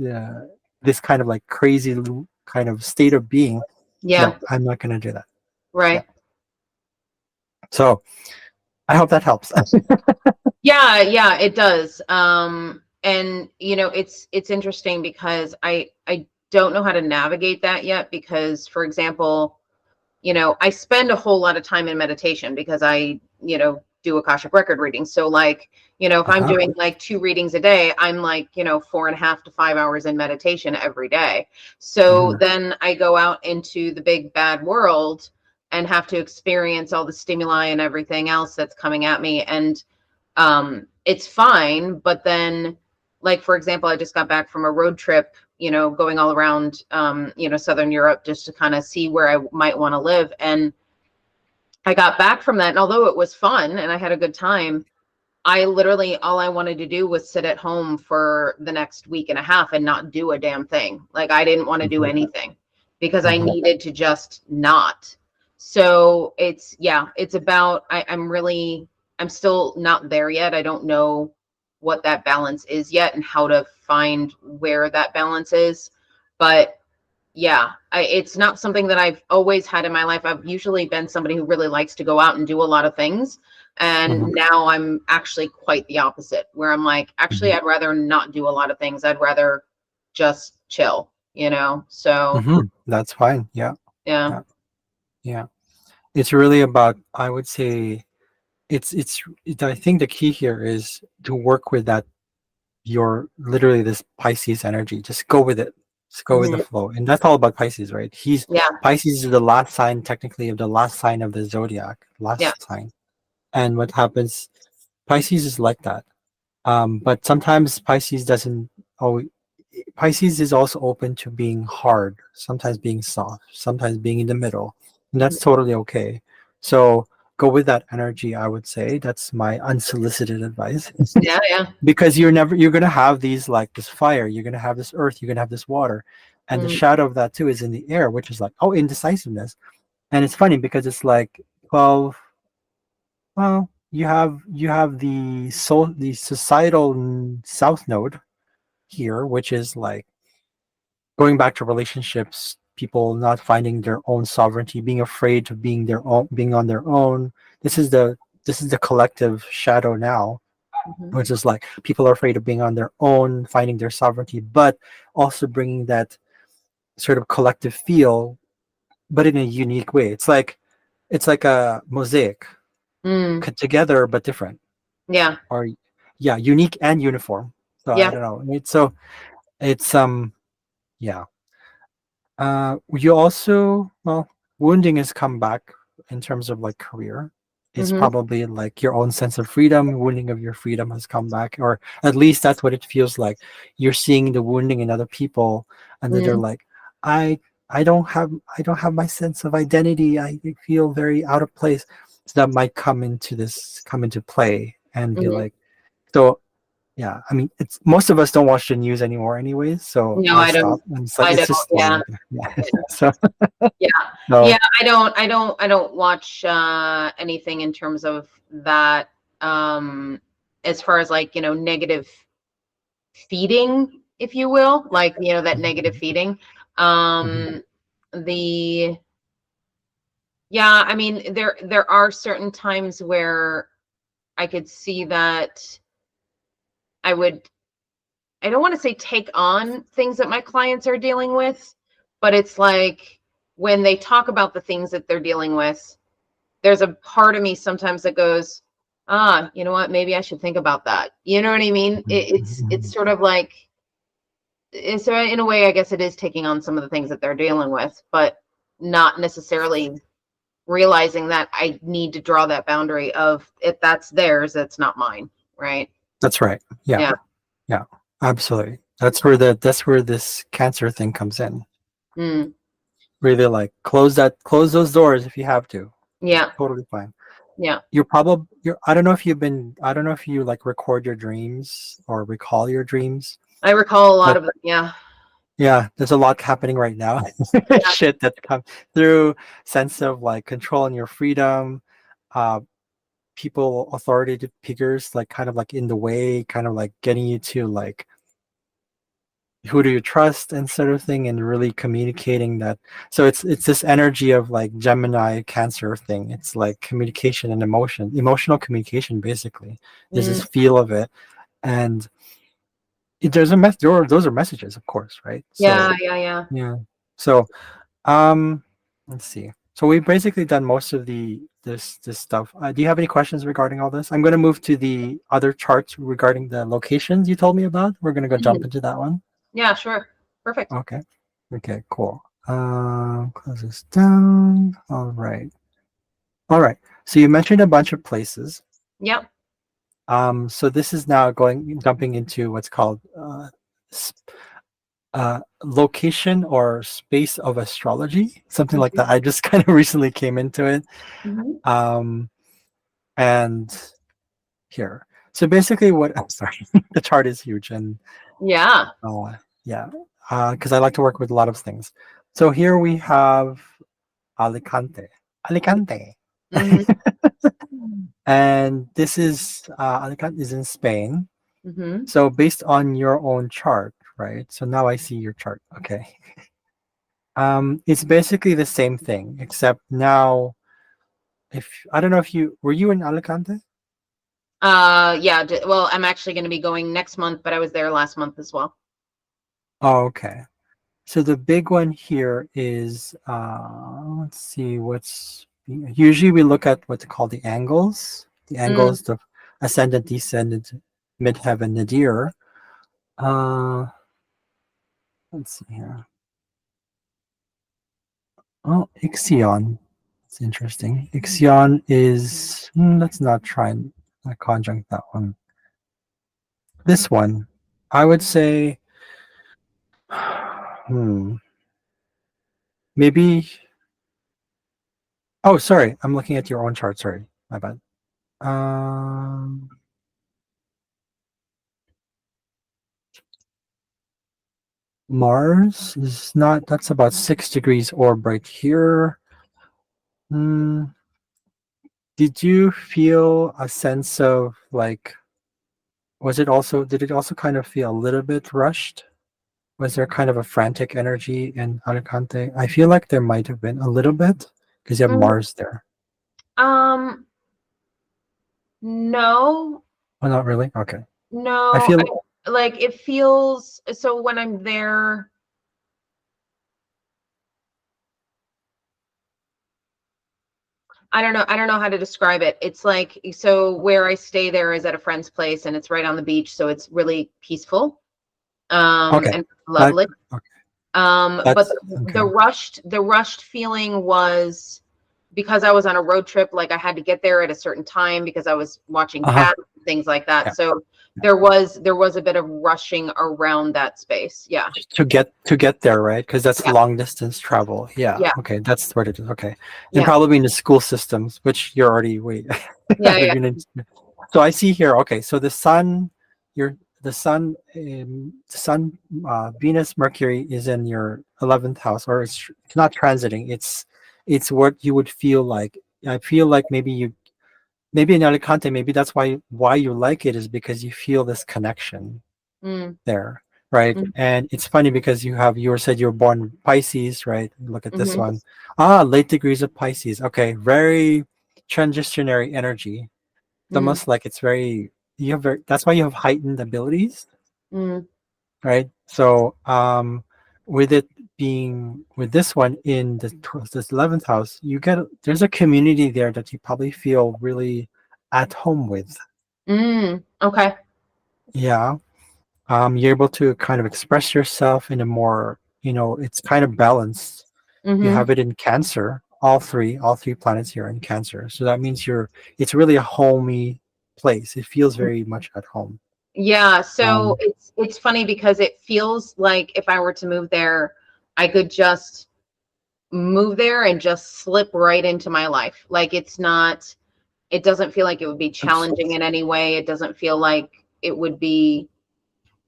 this kind of, like, crazy kind of state of being. yeah, No, I'm not going to do that. Yeah. right. So I hope that helps. Yeah, yeah, it does. And it's interesting because I don't know how to navigate that yet because, for example, I spend a whole lot of time in meditation because do Akashic record reading. So, like, if I'm Uh-huh. doing like 2 readings a day, I'm like, 4.5 to 5 hours in meditation every day. So Hmm. then I go out into the big bad world and have to experience all the stimuli and everything else that's coming at me. And it's fine. But then, like, for example, I just got back from a road trip, going all around, Southern Europe just to kind of see where I might want to live. And I got back from that. And although it was fun and I had a good time, I literally, all I wanted to do was sit at home for the next week and a half and not do a damn thing. Like, I didn't want to do Hmm. anything because I Hmm. needed to just not. So it's about, I'm still not there yet. I don't know what that balance is yet and how to find where that balance is. But yeah, it's not something that I've always had in my life. I've usually been somebody who really likes to go out and do a lot of things. And Hmm. now I'm actually quite the opposite, where I'm like, actually, I'd rather not do a lot of things. I'd rather just chill. So, Hmm. That's fine. Yeah. yeah. Yeah. Yeah. It's really about, I would say, I think the key here is to work with that, your literally this Pisces energy. Just go with it. Just go with the Mhm. flow. And that's all about Pisces, right? Yeah. Pisces is the last sign, technically, of the last sign of the zodiac, Yeah. last sign. And what happens, Pisces is like that. But sometimes Pisces doesn't always, Pisces is also open to being hard, sometimes being soft, sometimes being in the middle. And Mhm. that's totally okay. So go with that energy, I would say. That's my unsolicited advice. Yeah. Yeah. Because you're gonna have these, like, this fire, you're gonna have this earth, you're gonna have this water. And the Mm, shadow of that too is in the air, which is like, oh, indecisiveness. And it's funny because it's like 12. Well, you have the societal south node here, which is like going back to relationships, people not finding their own sovereignty, being afraid of being on their own. This is the collective shadow now, Mhm. which is like people are afraid of being on their own, finding their sovereignty, but also bringing that sort of collective feel, but in a unique way. It's like a mosaic, Mm, together but different, yeah, or yeah, unique and uniform. So I yeah. don't know. It's yeah. You also, well, wounding has come back in terms of like career. It's Hmm. probably like your own sense of freedom. Wounding of your freedom has come back, or at least that's what it feels like. You're seeing the wounding in other people, and then they're Mm, like, I, I don't have my sense of identity. I feel very out of place. So that might come into play and be mhm. like, so yeah, I mean, it's most of us don't watch the news anymore, anyways. So No, I I don't. stopped, and it's like I it's don't. just Yeah, laying there. Yeah. So yeah, yeah. so I don't watch anything in terms of that. As far as like negative feeding, if you will, like that negative Mhm, feeding. mhm, Um, the Yeah, I mean there are certain times where I could see that I would I don't want to say take on things that my clients are dealing with, but it's like when they talk about the things that they're dealing with, there's a part of me sometimes that goes, you know what, maybe I should think about that. You know what I mean? mhm, It's mhm. sort of like so in a way, I guess it is taking on some of the things that they're dealing with, but not necessarily realizing that I need to draw that boundary of if that's theirs, that's not mine, right? That's right. Yeah, Yeah. yeah, absolutely. That's where this cancer thing comes in. Mm, Really, like close those doors if you have to. yeah. Totally fine. Yeah. I don't know if I don't know if you like record your dreams or recall your dreams, I recall a lot but of them. Yeah. yeah, there's a lot happening right now. Yeah. Shit that come through sense of like controlling your freedom, uh, people, authoritative figures, like kind of like in the way, kind of like getting you to like who do you trust and sort of thing, and really communicating that. So it's this energy of like Gemini Cancer thing. It's like communication and emotional communication. Basically, there's Mm, this feel of it, and those are messages, of course, right? yeah. So Yeah. Yeah. yeah. So let's see. So we've basically done most of this stuff. Do you have any questions regarding all this? I'm going to move to the other charts regarding the locations you told me about. We're going to go jump Mhm. into that one. Yeah. Sure. Perfect. Okay. Okay, cool. Close this down. All right. All right. So you mentioned a bunch of places. Yep. So this is now jumping into what's called location or space of astrology, something like Mhm. that. I just kind of recently came into it. Mhm. Um, and here. So basically, I'm sorry, the chart is huge, and Yeah. uh, yeah, because I like to work with a lot of things. So here we have Alicante. Alicante. Mm-hmm. And this is Alicante is in Spain. Mm-hmm. So based on your own chart, right? So now I see your chart. Okay. It's basically the same thing, except now if I don't know if you were you in Alicante? Yeah. Well, I'm actually going to be going next month, but I was there last month as well. Oh, okay. So the big one here is let's see usually we look at what's called the angles. The Mm, angles, the ascendant, descendant, midheaven, nadir. Uh let's see here. Oh, Ixion. It's interesting. Ixion is let's not try and conjunct that one. This one, I would say hmm, maybe oh sorry, I'm looking at your own chart, sorry. My bad. Um Mars is not, that's about 6 degrees orb right here. Hmm, Did you feel a sense of like, did it also kind of feel a little bit rushed? Was there kind of a frantic energy in Alicante? I feel like there might have been a little bit because you have Mm, Mars there. no, Oh, not really? Okay. I no. feel, Like it feels so when I'm there. I don't know how to describe it. It's like, so where I stay there is at a friend's place and it's right on the beach, so it's really peaceful, okay. and That, lovely. okay. But That's the okay. rushed feeling was because I was on a road trip, like I had to get there at a certain time because I was watching Uh-huh. cats, things like that. Yeah. So Yeah. there was a bit of rushing around that space. Yeah. To get there, right? Because that's Yeah. long distance travel. Yeah. Yeah. Okay. That's what it is. Okay. And Yeah. probably in the school systems, which you're already wait. Yeah. Have Yeah. you been so I see here. Okay. So the sun, the sun, Venus, Mercury is in your 11th house, or it's not transiting. It's what you would feel like. I feel like maybe in Alicante, maybe that's why you like it is because you feel this connection Mm, there, right? mm, And it's funny because you said you were born Pisces, right? Look at this mm-hmm, one. Late degrees of Pisces. Okay, very transitionary energy. It's mm, almost like it's very that's why you have heightened abilities, mm, right? So with it being with this one in this 11th house, there's a community there that you probably feel really at home with. okay. Yeah. You're able to kind of express yourself in a more, it's kind of balanced. You Mm-hmm. have it in Cancer, all three planets here in Cancer. So that means it's really a homey place. It feels very much at home. Yeah, so Um, it's funny because it feels like if I were to move there, I could just move there and just slip right into my life. Like it doesn't feel like it would be it's, challenging in any way. It doesn't feel like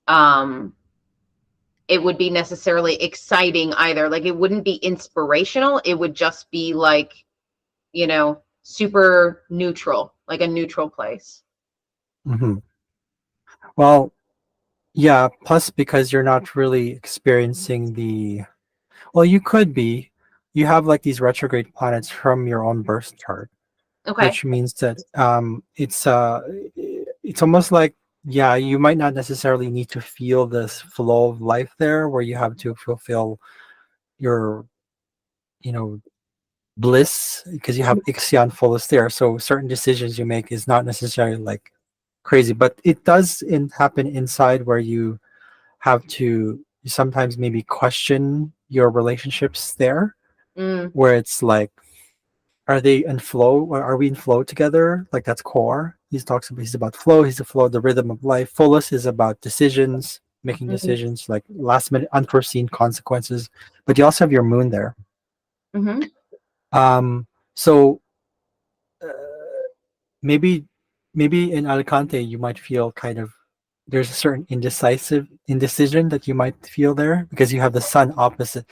um it would be necessarily exciting either. Like it wouldn't be inspirational. It would just be like, super neutral, like a neutral place. mhm. Well, yeah, plus because you're not really experiencing well, you could be. You have like these retrograde planets from your own birth chart, Okay. which means that it's almost like, yeah, you might not necessarily need to feel this flow of life there where you have to fulfill your you know bliss because you have Ixion fullest there, so certain decisions you make is not necessarily like crazy, but it does happen inside where you have to sometimes maybe question your relationships there, Mm, where it's like, are they in flow, or are we in flow together? Like that's core. He's about flow. He's the flow, the rhythm of life. Fullest is about decisions, making mm, decisions, like last minute unforeseen consequences. But you also have your moon there. mm-hmm. So uh, maybe maybe in Alicante you might feel kind of, there's a certain indecision that you might feel there because you have the sun opposite.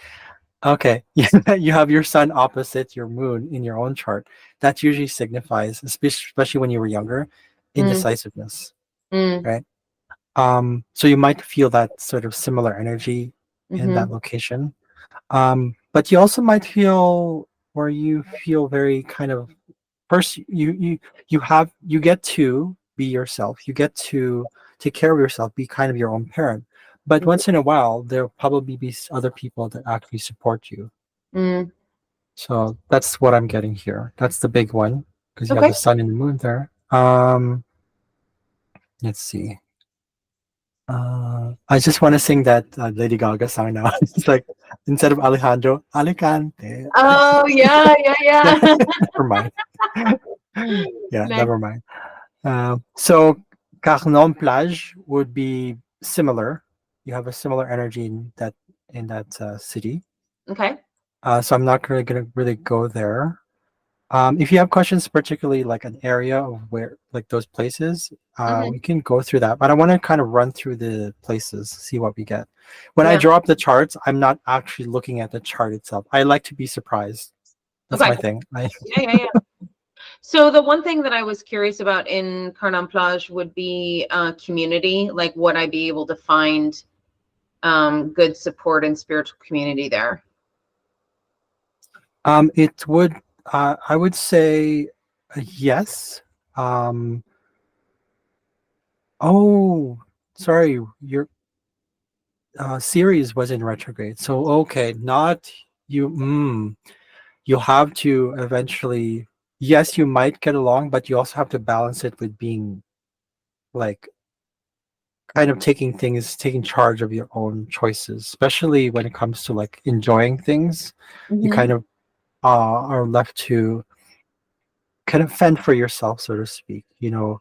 Okay, you have your sun opposite your moon in your own chart. That usually signifies, especially when you were younger, Mm, indecisiveness, mm, right? So you might feel that sort of similar energy in mm-hmm, that location. But you also might feel where you feel very kind of first you get to be yourself. You get to take care of yourself, be kind of your own parent. But mm, once in a while, there'll probably be other people that actually support you. mm. So that's what I'm getting here. That's the big one because you have Okay. the sun and the moon there. Let's see. I just want to sing that Lady Gaga song now. It's like instead of Alejandro, Alicante. Oh yeah, yeah, yeah. Never mind. Yeah, Nice. never mind. So Carnon Plage would be similar. You have a similar energy in that city. Okay. So I'm not really gonna really go there. If you have questions, particularly like an area of where, like those places, Hmm. we can go through that. But I want to kind of run through the places, see what we get. When I Yeah. draw up the charts, I'm not actually looking at the chart itself. I like to be surprised. That's Okay. my thing. Yeah, yeah, yeah. So the one thing that I was curious about in Carnan Plage would be community. Like, would I be able to find good support and spiritual community there? It would. I would say yes. Um, oh, sorry, your series was in retrograde. So okay, not you. You have to eventually. Yes, you might get along, but you also have to balance it with being like kind of taking charge of your own choices, especially when it comes to like enjoying things. You Mm-hmm. kind of are left to kind of fend for yourself, so to speak. You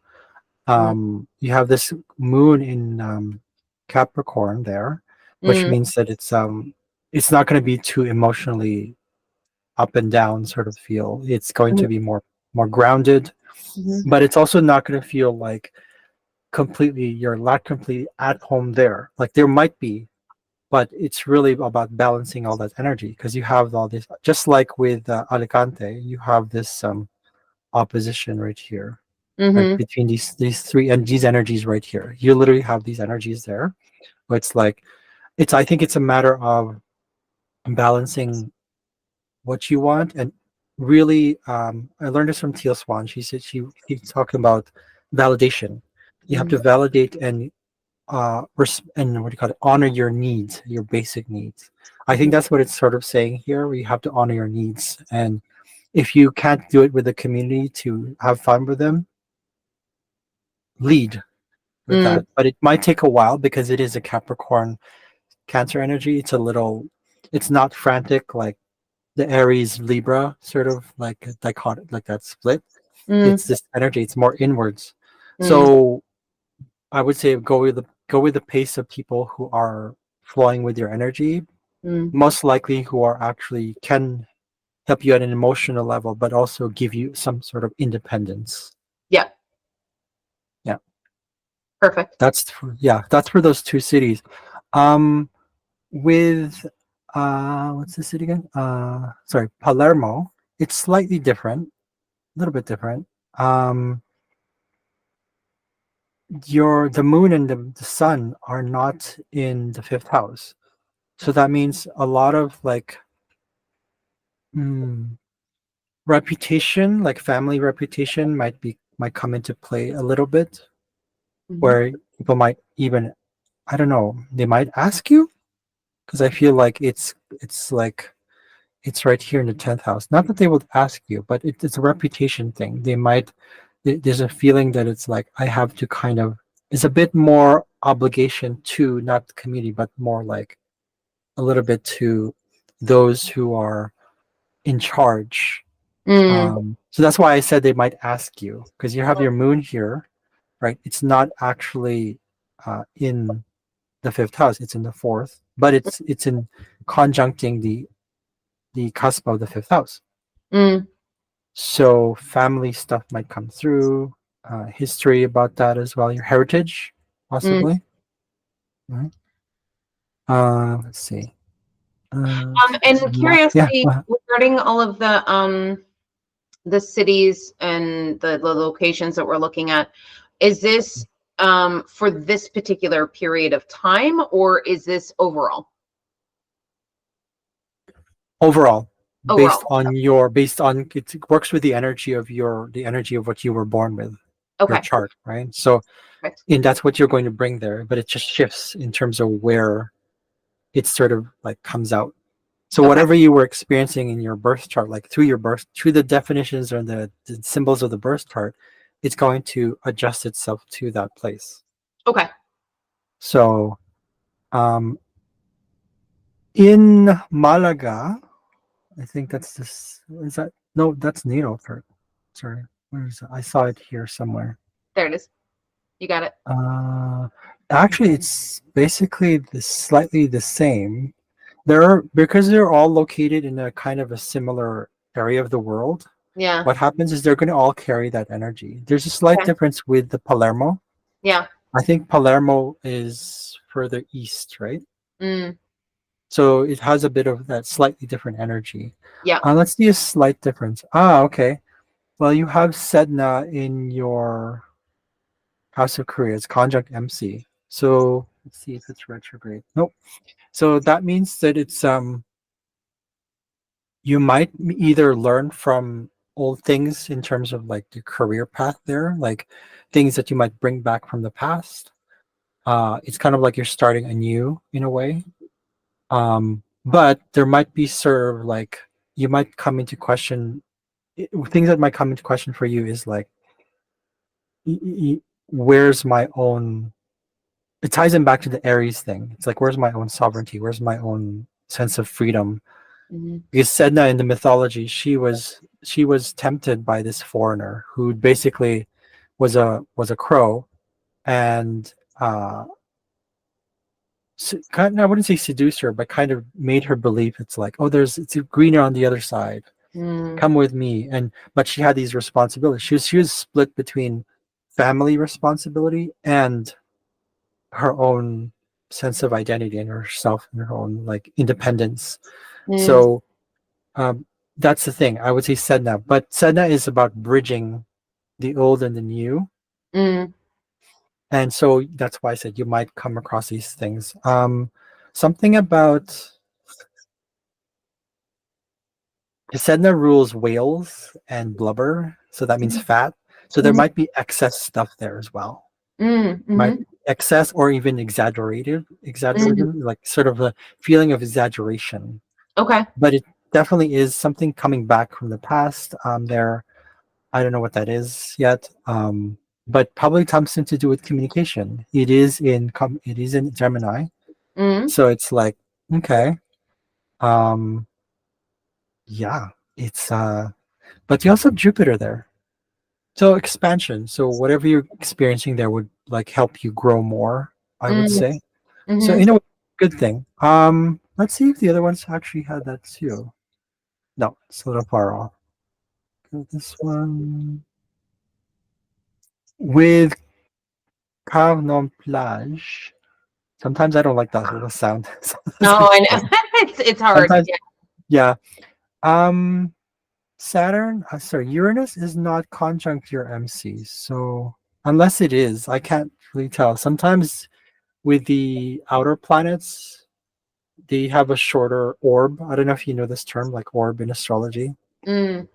have this moon in Capricorn there, which Mm-hmm. means that it's not going to be too emotionally up and down sort of feel. It's going to be more grounded, Mm-hmm. but it's also not going to feel like you're not completely at home there. Like there might be, but it's really about balancing all that energy because you have all this. Just like with Alicante, you have this opposition right here, right Mm-hmm. between these three and these energies right here. You literally have these energies there. But it's like it's. I think it's a matter of balancing what you want and really. I learned this from Teal Swan. She said she's talking about validation. You have to validate and what do you call it? Honor your needs, your basic needs. I think that's what it's sort of saying here. Where you have to honor your needs, and if you can't do it with the community to have fun with them, lead with Mm-hmm. that. But it might take a while because it is a Capricorn Cancer energy. It's not frantic like the Aries Libra sort of like a dichotomy, like that split. Mm-hmm. It's this energy. It's more inwards. So I would say go with the pace of people who are flowing with your energy. Mm-hmm. Most likely, who are actually can help you at an emotional level, but also give you some sort of independence. Yeah, Yeah, perfect. that's for those two cities. Um, with what's the city again? Sorry, Palermo. It's slightly different, a little bit different. Um, the moon and the sun are not in the fifth house, so that means a lot of like mm, reputation, like family reputation, might come into play a little bit, Mm-hmm. where people might even I don't know, they might ask you because I feel like it's like it's right here in the 10th house. Not that they would ask you, but it's a reputation thing. There's a feeling that it's like I have to kind of, it's a bit more obligation to not the community, but more like a little bit to those who are in charge. Mm-hmm. So that's why I said they might ask you because you have your moon here, right? It's not actually in the fifth house; it's in the fourth, but it's in conjuncting the cusp of the fifth house. Mm-hmm. So family stuff might come through, history about that as well, your heritage, possibly. Right? Let's see. And Yeah. curiosity regarding all of the cities and the locations that we're looking at, is this for this particular period of time, or is this overall? Overall, Overall. based on it works with the energy of what you were born with, your Okay. chart, right? So, Perfect. and that's what you're going to bring there, but it just shifts in terms of where it sort of like comes out. So Okay. whatever you were experiencing in your birth chart, like through the definitions or the symbols of the birth chart, it's going to adjust itself to that place. Okay. So um, in Malaga, I think that's this. Is that no? That's natal chart. Sorry, where is it? I saw it here somewhere. There it is. You got it. Uh, Actually, it's basically slightly the same. Because they're all located in a kind of a similar area of the world. Yeah. What happens is they're going to all carry that energy. There's a slight Okay. difference with the Palermo. Yeah. I think Palermo is further east, right? Mm. So it has a bit of that slightly different energy. Yeah. Let's see a slight difference. Okay. Well, you have Sedna in your House of Career. It's conjunct MC. So let's see if it's retrograde. Nope. So that means that it's you might either learn from old things in terms of like the career path there, like things that you might bring back from the past. It's kind of like you're starting anew in a way. But there might be sort of like you might come into question things that might come into question for you is like where's my own, it ties in back to the Aries thing. It's like where's my own sovereignty, where's my own sense of freedom, Mm-hmm. because Sedna in the mythology, she was tempted by this foreigner who basically was a crow, and kind of, I wouldn't say seduce her, but kind of made her believe it's like, oh, it's greener on the other side. Mm-hmm. Come with me. And but she had these responsibilities. She was split between family responsibility and her own sense of identity and herself and her own like independence. So um, that's the thing. I would say Sedna, but Sedna is about bridging the old and the new. Mm-hmm. And so that's why I said you might come across these things. Something about Sedna rules whales and blubber, so that means fat. So there might be excess stuff there as well. Might Mm-hmm. excess or even Mm-hmm. exaggerated, like sort of a feeling of exaggeration. Okay. But it definitely is something coming back from the past. There, I don't know what that is yet. But probably something to do with communication. It is in Gemini, Mm-hmm. so it's like okay, um, yeah, it's but you also have Jupiter there. So expansion. So whatever you're experiencing there would like help you grow more, I would say. So Mm-hmm. in a way, good thing. Let's see if the other ones actually had that too. No, it's a little far off. Go this one with Carnon Plage. Sometimes I don't like that little sound. Oh, I know. It's hard. Sometimes, Yeah. yeah. Um, Saturn, sorry, Uranus is not conjunct your MC. So unless it is, I can't really tell. Sometimes with the outer planets, they have a shorter orb. I don't know if you know this term, like orb in astrology. Mm.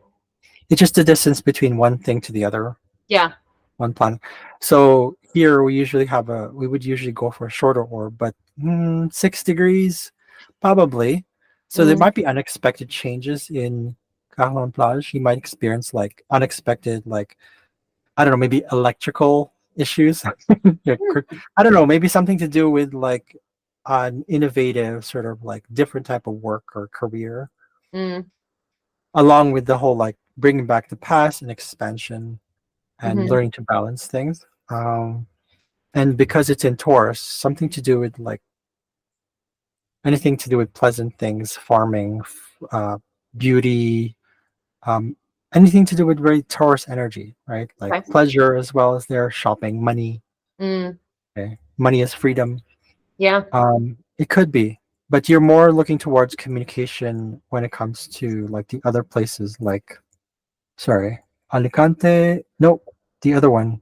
It's just the distance between one thing to the other, Yeah. one planet. So here we would usually go for a shorter orb, but 6 degrees, probably. So there Mm. might be unexpected changes in Carlon Plage. You might experience like unexpected, like, I don't know, maybe electrical issues. Yeah, I don't know, maybe something to do with like an innovative sort of like different type of work or career, Mm. along with the whole like bringing back the past and expansion and Mm-hmm. learning to balance things. And because it's in Taurus, something to do with like anything to do with pleasant things, farming, beauty, um, anything to do with very Taurus energy, right? Like Okay. pleasure as well as their shopping, money. Mm. Okay, money is freedom. Yeah. It could be, but you're more looking towards communication when it comes to like the other places, like sorry, Alicante. No, the other one.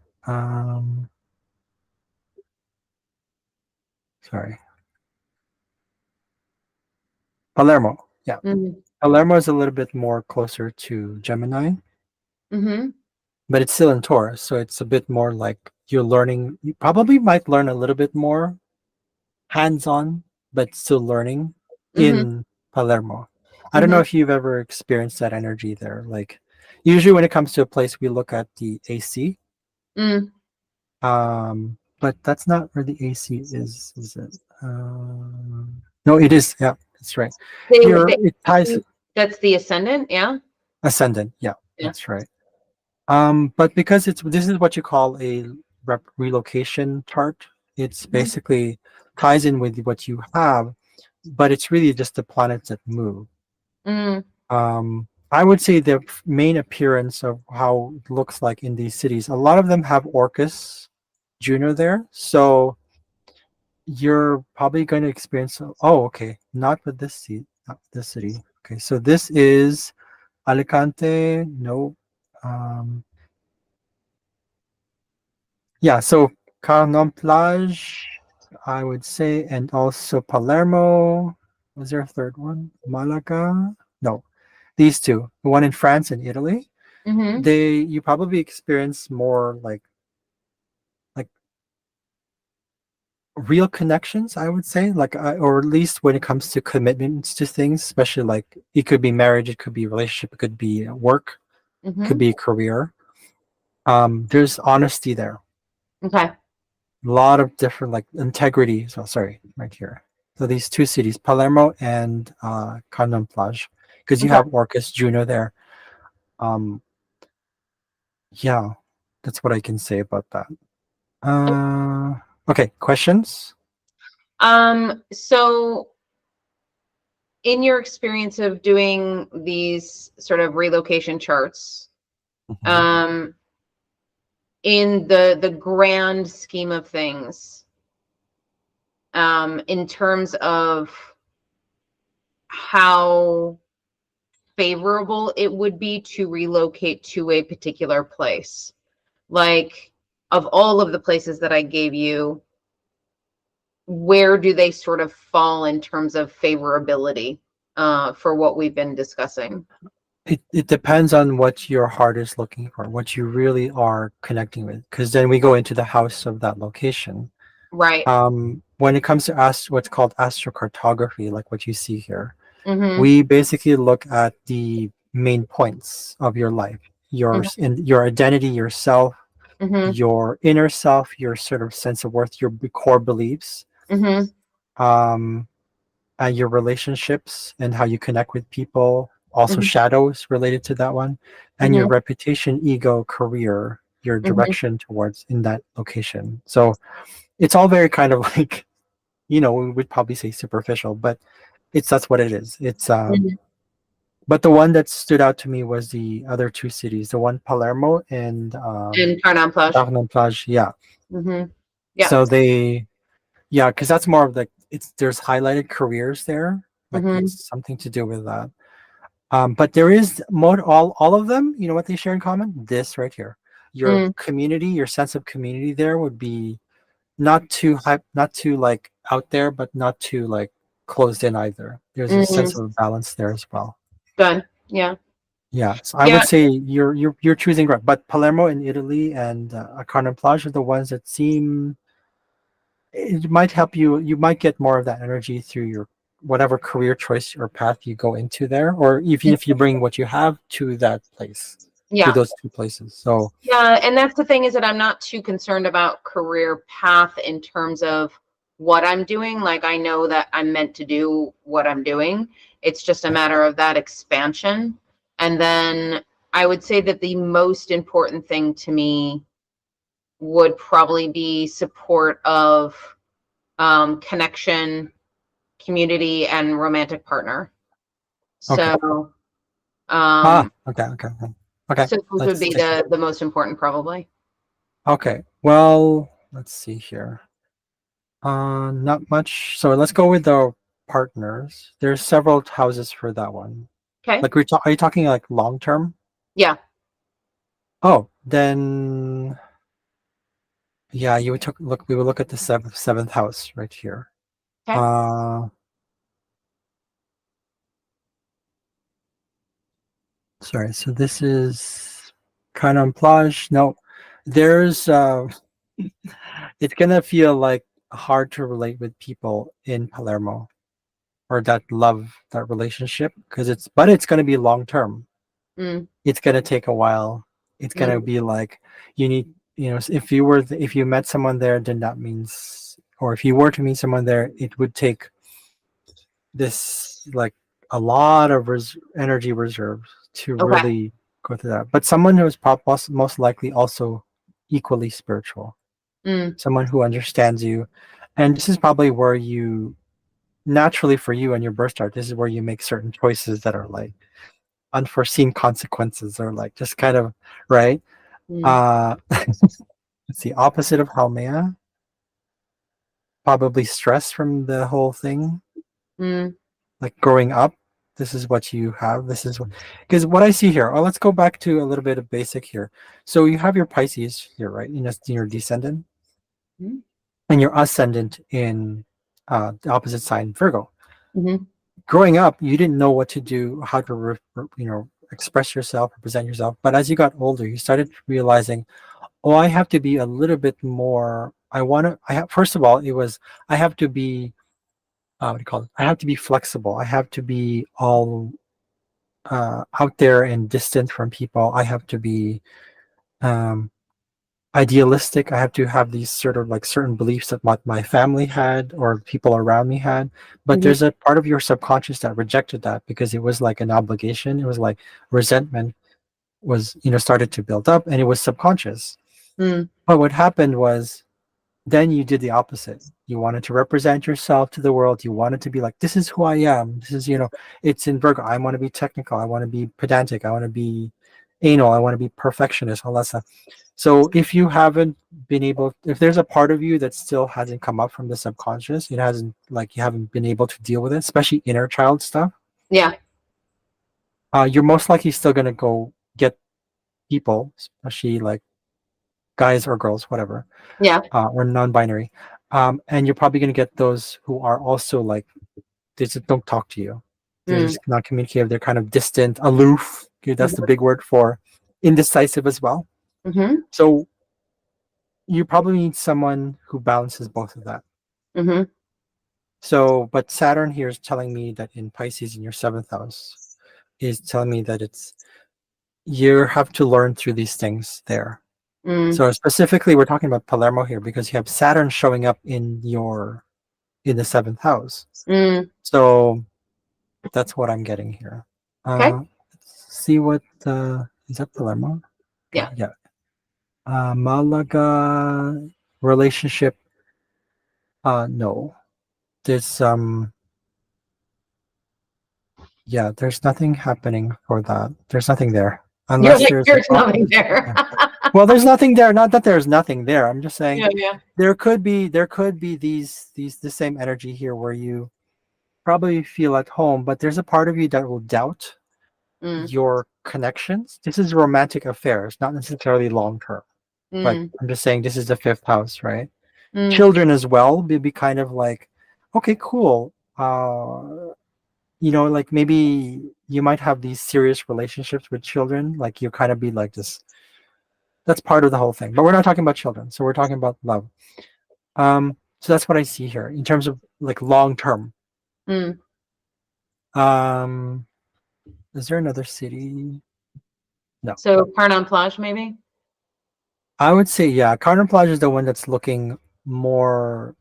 Sorry, Palermo. Yeah, Mm-hmm. Palermo is a little bit more closer to Gemini, Mm-hmm. but it's still in Taurus, so it's a bit more like you're learning. You probably might learn a little bit more hands-on, but still learning Mm-hmm. in Palermo. I don't know Mm-hmm. if you've ever experienced that energy there. Like usually when it comes to a place, we look at the AC. Mm. But that's not where the AC is it? No, it is. Yeah, that's right. They It ties that's the ascendant. Yeah. ascendant. Yeah, Yeah. that's right. But because this is what you call a relocation chart. It's Mm-hmm. basically ties in with what you have, but it's really just the planets that move. Mm. I would say the main appearance of how it looks like in these cities, a lot of them have Orcus Junior there. So you're probably going to experience, oh, okay, not with this city, not this city. Okay, so this is Alicante. No. Um, yeah, so Canon Plage, I would say, and also Palermo. Was there a third one? Malaga? No, these two. The one in France and Italy. Mm-hmm. You probably experience more like real connections, I would say, like or at least when it comes to commitments to things, especially like it could be marriage, it could be relationship, it could be work, could Mm-hmm. be career. There's honesty there, Okay. a lot of different like integrity. So sorry, right here. So these two cities, Palermo and Cannon Plage, because you Okay. have Orcus Juno there. Um, yeah, that's what I can say about that. Okay, questions? So in your experience of doing these sort of relocation charts, Mhm. um, in the grand scheme of things, in terms of how favorable it would be to relocate to a particular place. Like, of all of the places that I gave you, where do they sort of fall in terms of favorability for what we've been discussing? It depends on what your heart is looking for, what you really are connecting with, because then we go into the house of that location. Right. When it comes to what's called astrocartography, like what you see here, Mm-hmm. we basically look at the main points of your life, your identity, yourself, Mm-hmm. your inner self, your sort of sense of worth, your core beliefs, Mm-hmm. um, and your relationships and how you connect with people. Also, Mm-hmm. shadows related to that one, and your Mm-hmm. reputation, ego, career, your Mm-hmm. direction towards in that location. So it's all very kind of like, we would probably say superficial, but that's what it is. Mm-hmm. But the one that stood out to me was the other two cities, the one Palermo and And Tarnan Plush. Darnan Plage. Yeah. Mm-hmm. Yeah. So yeah, because that's more of like there's highlighted careers there, like Mm-hmm. it's something to do with that. But there is all of them. You know what they share in common? This right here, your Mm-hmm. community, your sense of community there would be not too hype, not too like out there, but not too like closed in either. There's a Mm-hmm. sense of balance there as well. Good. Yeah. Yeah, so I would Yeah. say you're choosing right, but Palermo in Italy and Carnon Plage are the ones that seem it might help you. You might get more of that energy through your whatever career choice or path you go into there, or even if you bring what you have to that place, to Yeah. those two places. So Yeah, and that's the thing is that I'm not too concerned about career path in terms of what I'm doing. Like I know that I'm meant to do what I'm doing. It's just a matter of that expansion. And then I would say that the most important thing to me would probably be support of connection, community, and romantic partner. okay, So um okay. so those would Let's be take the most important probably. okay. Well, let's see here. Not much. So let's go with the partners. There's several houses for that one. Okay. Like are you talking like long term? Yeah. Oh, then yeah, you would look. We would look at the seventh house right here. Okay. Uh, sorry. So this is Canon Plage. No, there's it's gonna feel like hard to relate with people in Palermo or that love that relationship because it's gonna be long term. Mm, It's gonna take a while. It's gonna mm, be like you need, if you met someone there, then that means, or if you were to meet someone there, it would take this like a lot of energy reserves to okay. really go through that. But someone who is most likely also equally spiritual, Mm, someone who understands you, and this is probably where you naturally for you and your birth chart, this is where you make certain choices that are like unforeseen consequences or like just kind of right. mm, It's the opposite of Haumea, probably stress from the whole thing, mm, like growing up. This is what you have. This is what, because what I see here. Oh, let's go back to a little bit of basic here. So you have your Pisces here, right? Your descendant Mhm. and your ascendant in the opposite sign, Virgo. Mhm. Growing up, you didn't know what to do, how to express yourself, represent yourself. But as you got older, you started realizing, oh, I have to be a little bit more. I want to. I have first of all, it was I have to be. What do you call it? I have to be flexible. I have to be all out there and distant from people. I have to be um, idealistic. I have to have these sort of like certain beliefs that what my family had or people around me had. But Mhm. there's a part of your subconscious that rejected that because it was like an obligation. It was like resentment was, started to build up, and it was subconscious. Mm. But what happened was then you did the opposite. You wanted to represent yourself to the world. You wanted to be like, this is who I am. This is, it's in Virgo. I want to be technical. I want to be pedantic. I want to be anal. I want to be perfectionist, all that stuff. So if you haven't been able, if there's a part of you that still hasn't come up from the subconscious, it hasn't, like, you haven't been able to deal with it, especially inner child stuff, Yeah. you're most likely still going to go get people, especially like guys or girls, whatever, Yeah. or non-binary, and you're probably going to get those who are also like they just don't talk to you. They're Mm. just not communicative. They're kind of distant, aloof. Okay, that's the Mhm. big word for indecisive as well. Mhm. So you probably need someone who balances both of that. Mhm. So, but Saturn here is telling me that in Pisces in your seventh house is telling me that it's you have to learn through these things there. Mm. So specifically, we're talking about Palermo here because you have Saturn showing up in the seventh house. Mm. So that's what I'm getting here. Okay. Let's see what is that Palermo? Okay, Yeah. yeah. Malaga relationship. No. There's yeah, there's nothing happening for that. There's nothing there. You're Unless like, there's there's nothing there. yeah. Well, there's nothing there. Not that there's nothing there. I'm just saying Yeah. Yeah. there could be these the same energy here where you probably feel at home, but there's a part of you that will doubt Mm. your connections. This is romantic affairs, not necessarily long term. But Mm. I'm just saying this is the fifth house, right? Mm. Children as well will be kind of like, okay, cool. Like maybe you might have these serious relationships with children. Like you kind of be like this. That's part of the whole thing. But we're not talking about children, so we're talking about love. So that's what I see here in terms of like long term. Mm. Um, is there another city? No. So Parnon Plage, maybe. I would say yeah. Carter Plage is the one that's looking more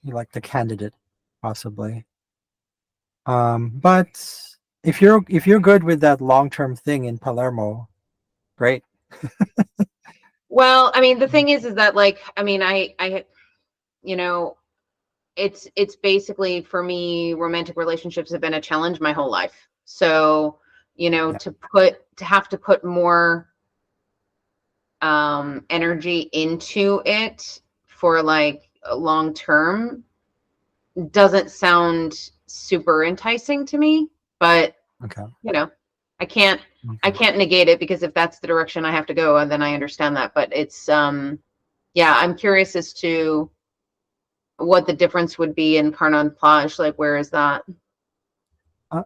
like the candidate, possibly. But if you're good with that long term thing in Palermo, great. Well, I mean, the thing is that like, I mean, you know, it's basically for me, romantic relationships have been a challenge my whole life. So, Yeah. to have to put more energy into it for like a long term doesn't sound super enticing to me, but Okay. you know, I can't I Okay. can't negate it because if that's the direction I have to go, then I understand that. But it's yeah, I'm curious as to what the difference would be in Carnon Plage. Like, where is that? Uh,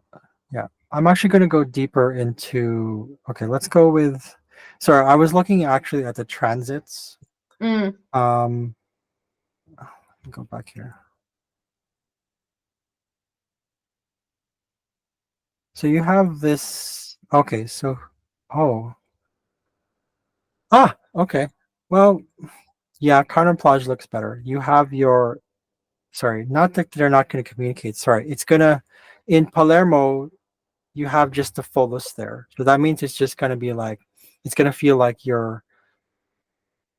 yeah. I'm actually going to go deeper into. Okay, let's go with. Sorry, I was looking actually at the transits. Mm. Um, go back here. So you have this. Okay, so oh okay. Well, yeah, Carter Plage looks better. You have your sorry, not that they're not going to communicate. Sorry, it's gonna in Palermo. You have just the fullest there, so that means it's just gonna be like it's gonna feel like you're.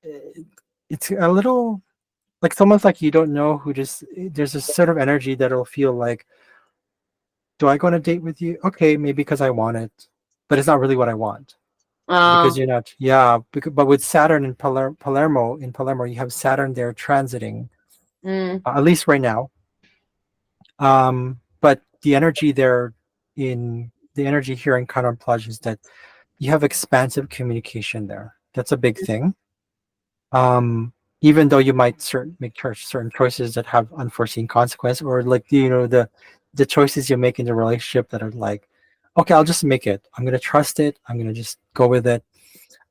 eh, It's a little like it's almost like you don't know who just. There's a sort of energy that'll feel like, do I go on a date with you? Okay, maybe because I want it, but it's not really what I want because Oh. you're not. Yeah, but with Saturn in Palermo, you have Saturn there transiting Mm. at least right now. But the energy there in the energy here in Chiron Plage is that you have expansive communication there. That's a big thing. Even though you might make certain choices that have unforeseen consequence, or like the choices you make in the relationship that are like, okay, I'll just make it. I'm gonna trust it. I'm gonna just go with it.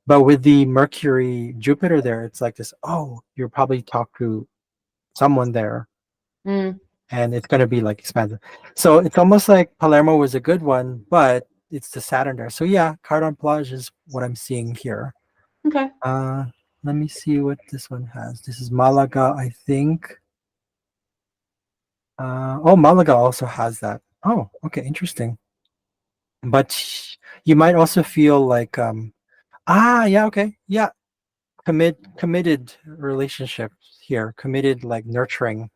But with the Mercury Jupiter there, it's like this. Oh, you'll probably talk to someone there, Mm, and it's gonna be like expansive. So it's almost like Palermo was a good one, but it's the Saturn there. So yeah, Cardon Plage is what I'm seeing here. okay. Uh, let me see what this one has. This is Malaga, I think. Oh, Malaga also has that. Oh, okay, interesting. But you might also feel like, yeah, okay, yeah, committed relationship here, committed like nurturing,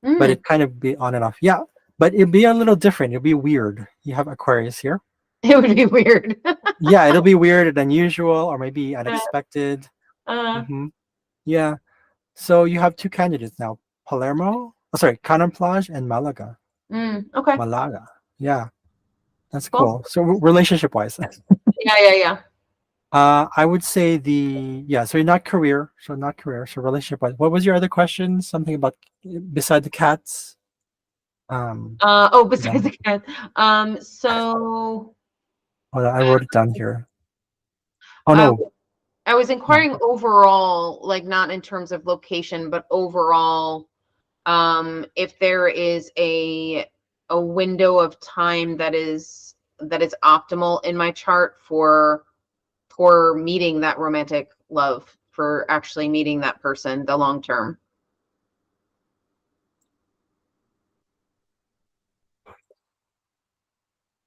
but Mm, it kind of be on and off. Yeah, but it'd be a little different. It'd be weird. You have Aquarius here. it would be weird. Yeah, it'll be weird and unusual, or maybe Uh, unexpected. uh, Hmm. Yeah. So you have two candidates now, Palermo, oh, sorry, Canon Plage and Malaga. okay. Malaga. Yeah, that's Cool. cool. So relationship wise, Yeah, yeah, yeah. I would say so you're not career, so relationship wise. What was your other question? Something about beside the cats? Um, Oh, yeah. besides the cat. So Hold on, I wrote it down here. Oh uh, no, I was no. inquiring overall, like not in terms of location, but overall, if there is a window of time that is optimal in my chart for meeting that romantic love, for actually meeting that person the long term.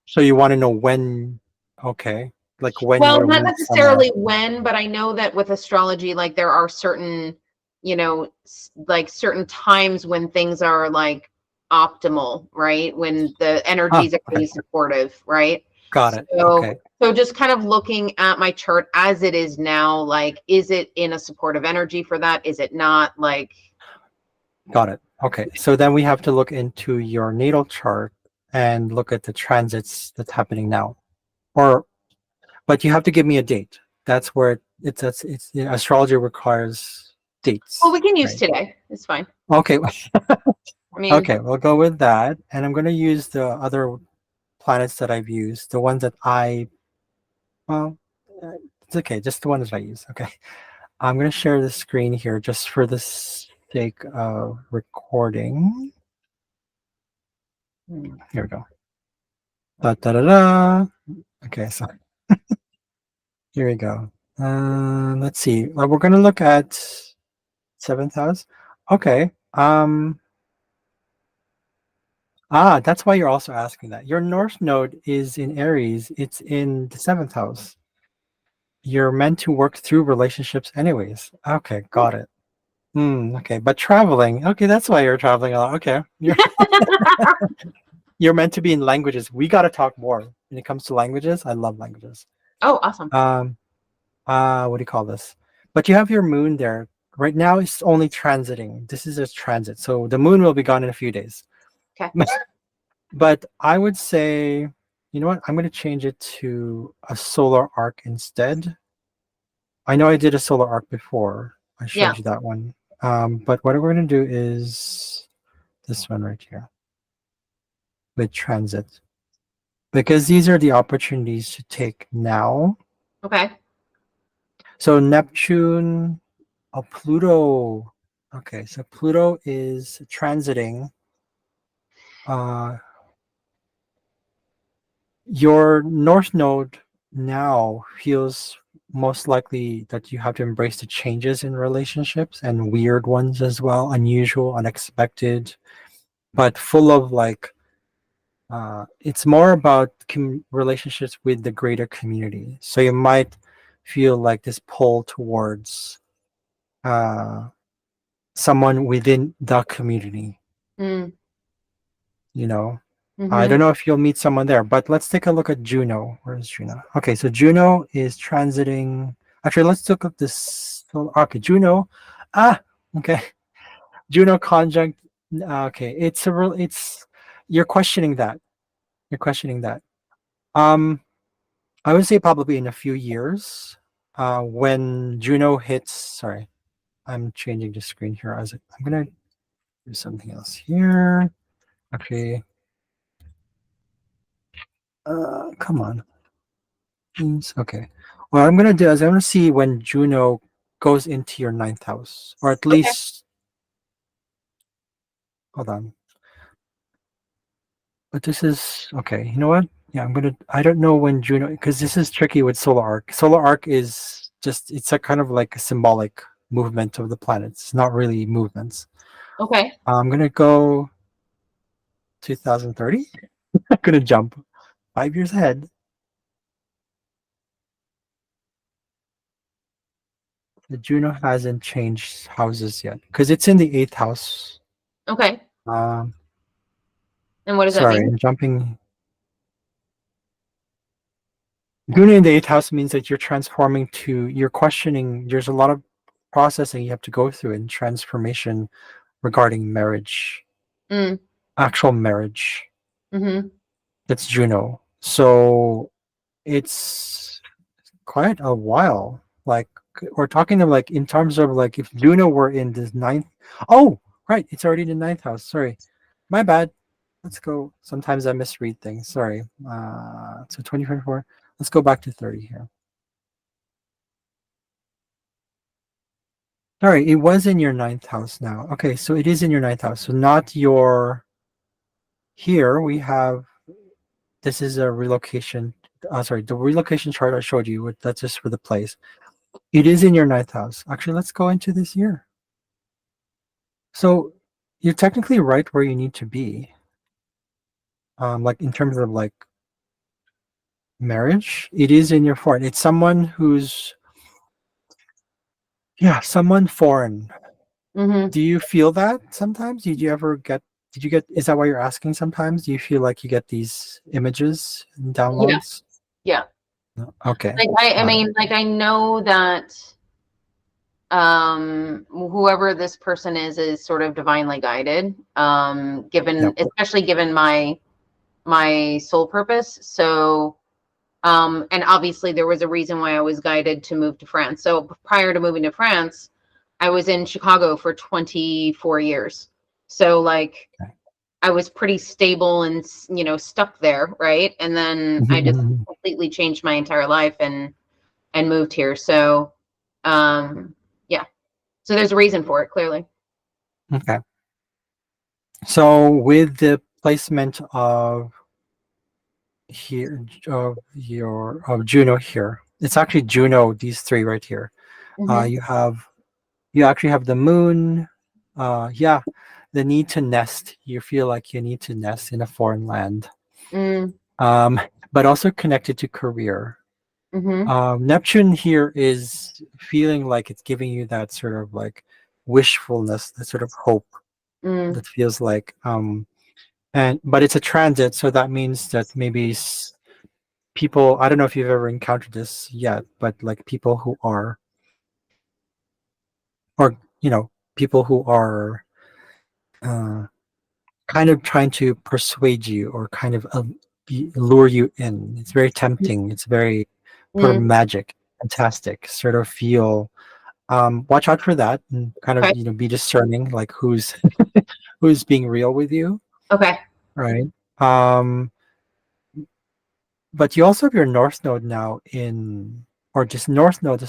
So you want to know when? Okay, like when Well, you'll not meet someone. necessarily when, but I know that with astrology, like there are certain, like certain times when things are like optimal, right? When the Ah, energies are okay, really supportive, right? got it. So, Okay, so just kind of looking at my chart as it is now, like, is it in a supportive energy for that? Is it not? Like, got it. Okay, so then we have to look into your natal chart and look at the transits that's happening now, or but you have to give me a date. That's where astrology requires well, dates, we can use right? today. It's fine. Okay, I mean, okay, we'll go with that, and I'm going to use the other planets that I've used, the ones that well, it's okay, just the ones that I use. Okay, I'm going to share the screen here just for the sake of recording. Here we go. Da da da da. Okay, so here we go. Let's see. We're going to look at seventh house. Okay. That's why you're also asking that. Your North Node is in Aries. It's in the seventh house. You're meant to work through relationships anyways. Okay, got it. Okay, but traveling. Okay, that's why you're traveling a lot. Okay. You're meant to be in languages. We got to talk more when it comes to languages. I love languages. oh, awesome. Um, what do you call this? But you have your moon there. Right now it's only transiting. This is a transit. So the moon will be gone in a few days. Okay. But I would say, you know what? I'm going to change it to a solar arc instead. I know I did a solar arc before. I Yeah. showed you that one. But what we're going to do is this one right here with transit, because these are the opportunities to take now. Okay. So Neptune, Pluto. Okay, so Pluto is transiting. Uh, your North Node now feels most likely that you have to embrace the changes in relationships and weird ones as well, unusual, unexpected, but full of like, it's more about relationships with the greater community. So you might feel like this pull towards uh, someone within the community, Mm, you know. I mm-hmm. don't know if you'll meet someone there, but let's take a look at Juno. Where is Juno? Okay, so Juno is transiting. Actually, let's look at this. Okay, Juno. Ah, okay. Juno conjunct. Okay, it's a real. It's you're questioning that. You're questioning that. Um, I would say probably in a few years, when Juno hits. Sorry, I'm changing the screen here. I'm gonna do something else here. Okay. Come on. Okay. What I'm gonna do is I'm gonna see when Juno goes into your ninth house, or at Okay. least hold on. But this is okay. You know what? Yeah, I don't know when Juno, because this is tricky with solar arc. Solar arc is just, it's a kind of like a symbolic movement of the planets. It's not really movements. Okay. I'm gonna go 2030. I'm gonna jump 5 years ahead. The Juno hasn't changed houses yet because it's in the eighth house. Okay. Um, And what does that sorry, mean? I'm jumping. Juno in the eighth house means that you're questioning. There's a lot of processing you have to go through in transformation regarding marriage, Mm. actual marriage. Mm-hmm. That's Juno. So it's quite a while. Like we're talking of like in terms of like if Juno were in the ninth. Oh, right, it's already in the ninth house. Sorry, my bad. Let's go. Sometimes I misread things. Sorry. So 2024. Let's go back to 30 here. Sorry, it was in your ninth house now. Okay, so it is in your ninth house. So not your. Here we have. This is a relocation. Sorry, the relocation chart I showed you. That's just for the place. It is in your ninth house. Actually, let's go into this year. So you're technically right where you need to be. Like in terms of like marriage, it is in your foreign. It's someone who's, yeah, someone foreign. Mm-hmm. Do you feel that sometimes? Did you get, is that why you're asking sometimes? Do you feel like you get these images and Yeah. downloads? Yeah. No? Okay. Like I Got it. mean, like I know that whoever this person is sort of divinely guided, given Yep. especially given my soul purpose. So and obviously there was a reason why I was guided to move to France. So prior to moving to France, I was in Chicago for 24 years. So like Okay. I was pretty stable and stuck there, right? And then I just completely changed my entire life and moved here. So yeah. So there's a reason for it, clearly. Okay. So with the placement of here of Juno here, it's actually Juno, these three right here. Mm-hmm. You have you actually have the moon. Yeah, the need to nest. You feel like you need to nest in a foreign land. Mm, Um, but also connected to career. mm-hmm. Neptune here is feeling like it's giving you that sort of like wishfulness, that sort of hope Mm, that feels like and but it's a transit, so that means that maybe people, I don't know if you've ever encountered this yet, but like people who are, or people who are uh, kind of trying to persuade you or kind of lure you in. It's very tempting. It's very sort of mm. magic, fantastic. Sort of feel. Watch out for that, and kind of Okay. be discerning, like who's who's being real with you, Okay. right? Um, but you also have your North Node now in, or just North Node, the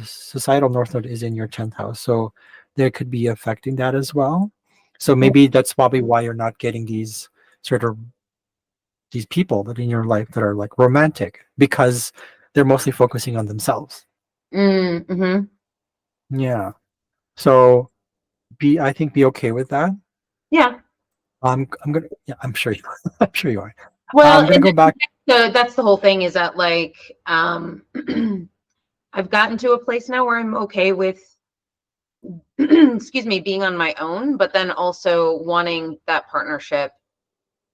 societal North Node is in your 10th house. So there could be affecting that as well. So maybe that's probably why you're not getting these sort of these people that in your life that are like romantic, because they're mostly focusing on themselves. Mm, mm-hmm. Yeah. So I think be okay with that. Yeah. I'm gonna, yeah, I'm sure you I'm sure you are. Well, I'm gonna and go back. so that's the whole thing is that like I've gotten to a place now where I'm okay with excuse me, being on my own, but then also wanting that partnership,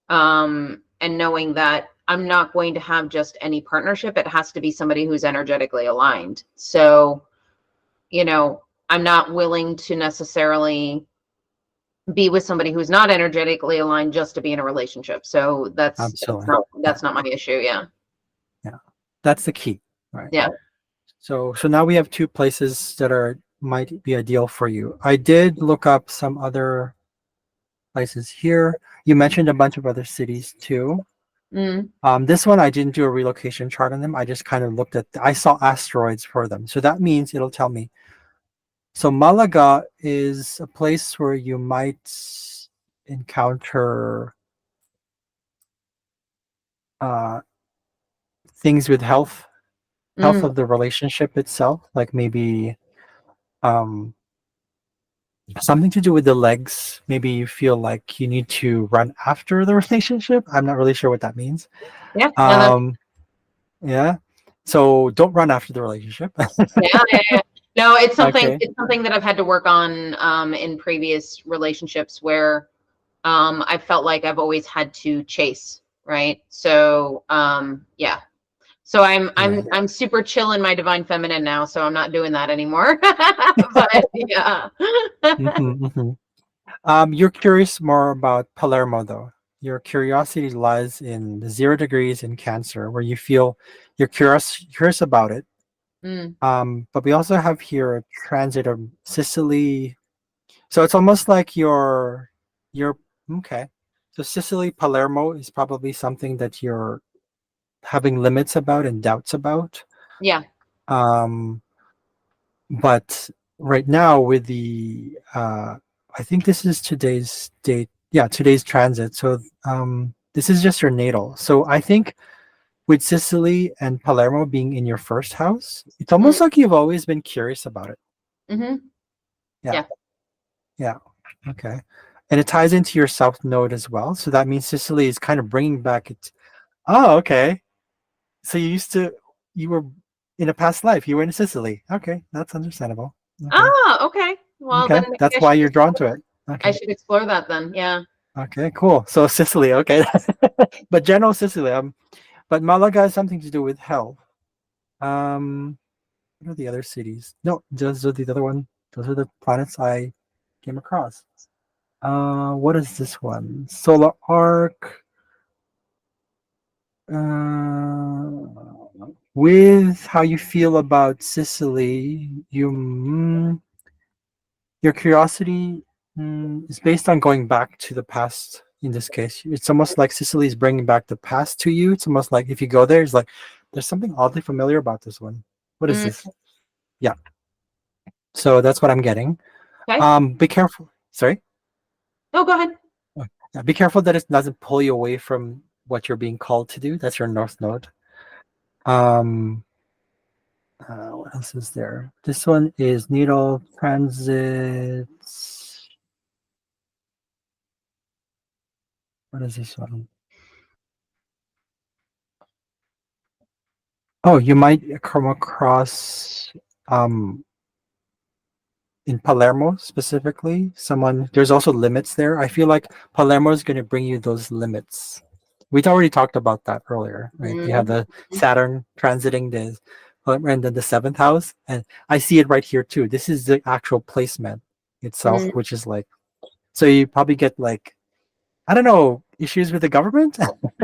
and knowing that I'm not going to have just any partnership. It has to be somebody who's energetically aligned. So, I'm not willing to necessarily be with somebody who's not energetically aligned just to be in a relationship. So Absolutely. that's not my issue. Yeah. Yeah. That's the key. Right. Yeah. So now we have two places that might be ideal for you. I did look up some other places here. You mentioned a bunch of other cities too. Mm. This one I didn't do a relocation chart on them. I just kind of looked at. I saw asteroids for them, so that means it'll tell me. So Malaga is a place where you might encounter uh, things with health Mm. of the relationship itself, like maybe um, something to do with the legs. Maybe you feel like you need to run after the relationship. I'm not really sure what that means. Yeah. No, that's Um, yeah. So don't run after the relationship. yeah, yeah, yeah. No, Okay. it's something that I've had to work on in previous relationships where I felt like I've always had to chase, right? So yeah. So Yeah. I'm super chill in my divine feminine now, so I'm not doing that anymore. But yeah. Hmm, hmm. You're curious more about Palermo, though. Your curiosity lies in the 0 degrees in Cancer, where you feel you're curious about it. Mm, But we also have here a transit of Sicily. So it's almost like you're okay. So Sicily, Palermo is probably something that you're having limits about and doubts about. yeah. Um, but right now with the I think this is today's date. Yeah, today's transit. So this is just your natal. So I think with Sicily and Palermo being in your first house, it's Mm, almost like you've always been curious about it. mm-hmm. Yeah. Yeah. Yeah. Okay. And it ties into your south node as well. So that means Sicily is kind of bringing back it. Oh, okay. So you were in a past life, you were in Sicily. Okay. That's understandable. Okay. Ah, okay. Well, then Okay. maybe That's why you're drawn to it. I Okay. should explore that then. Yeah. Okay. Cool. So Sicily. Okay. But general Sicily. But Malaga has something to do with health. Um, what are the other cities? No, those are the other one. Those are the planets I came across. What is this one? Solar arc. With how you feel about Sicily, your curiosity is based on going back to the past. In this case, it's almost like Sicily is bringing back the past to you. It's almost like if you go there, it's like there's something oddly familiar about this one. What is Mm, this? Yeah. So that's what I'm getting. okay. Be careful. Sorry. Oh, go ahead. Oh, yeah, be careful that it doesn't pull you away from what you're being called to do. That's your north node. Um, what else is there? This one is needle transits. What is this one? Oh, you might come across um, in Palermo specifically. Someone there's also limits there. I feel like Palermo is going to bring you those limits. We'd already talked about that earlier, right? You have Mm, the Saturn transiting the and then the seventh house, and I see it right here too. This is the actual placement itself, mm, which is like so you probably get like I don't know, issues with the government?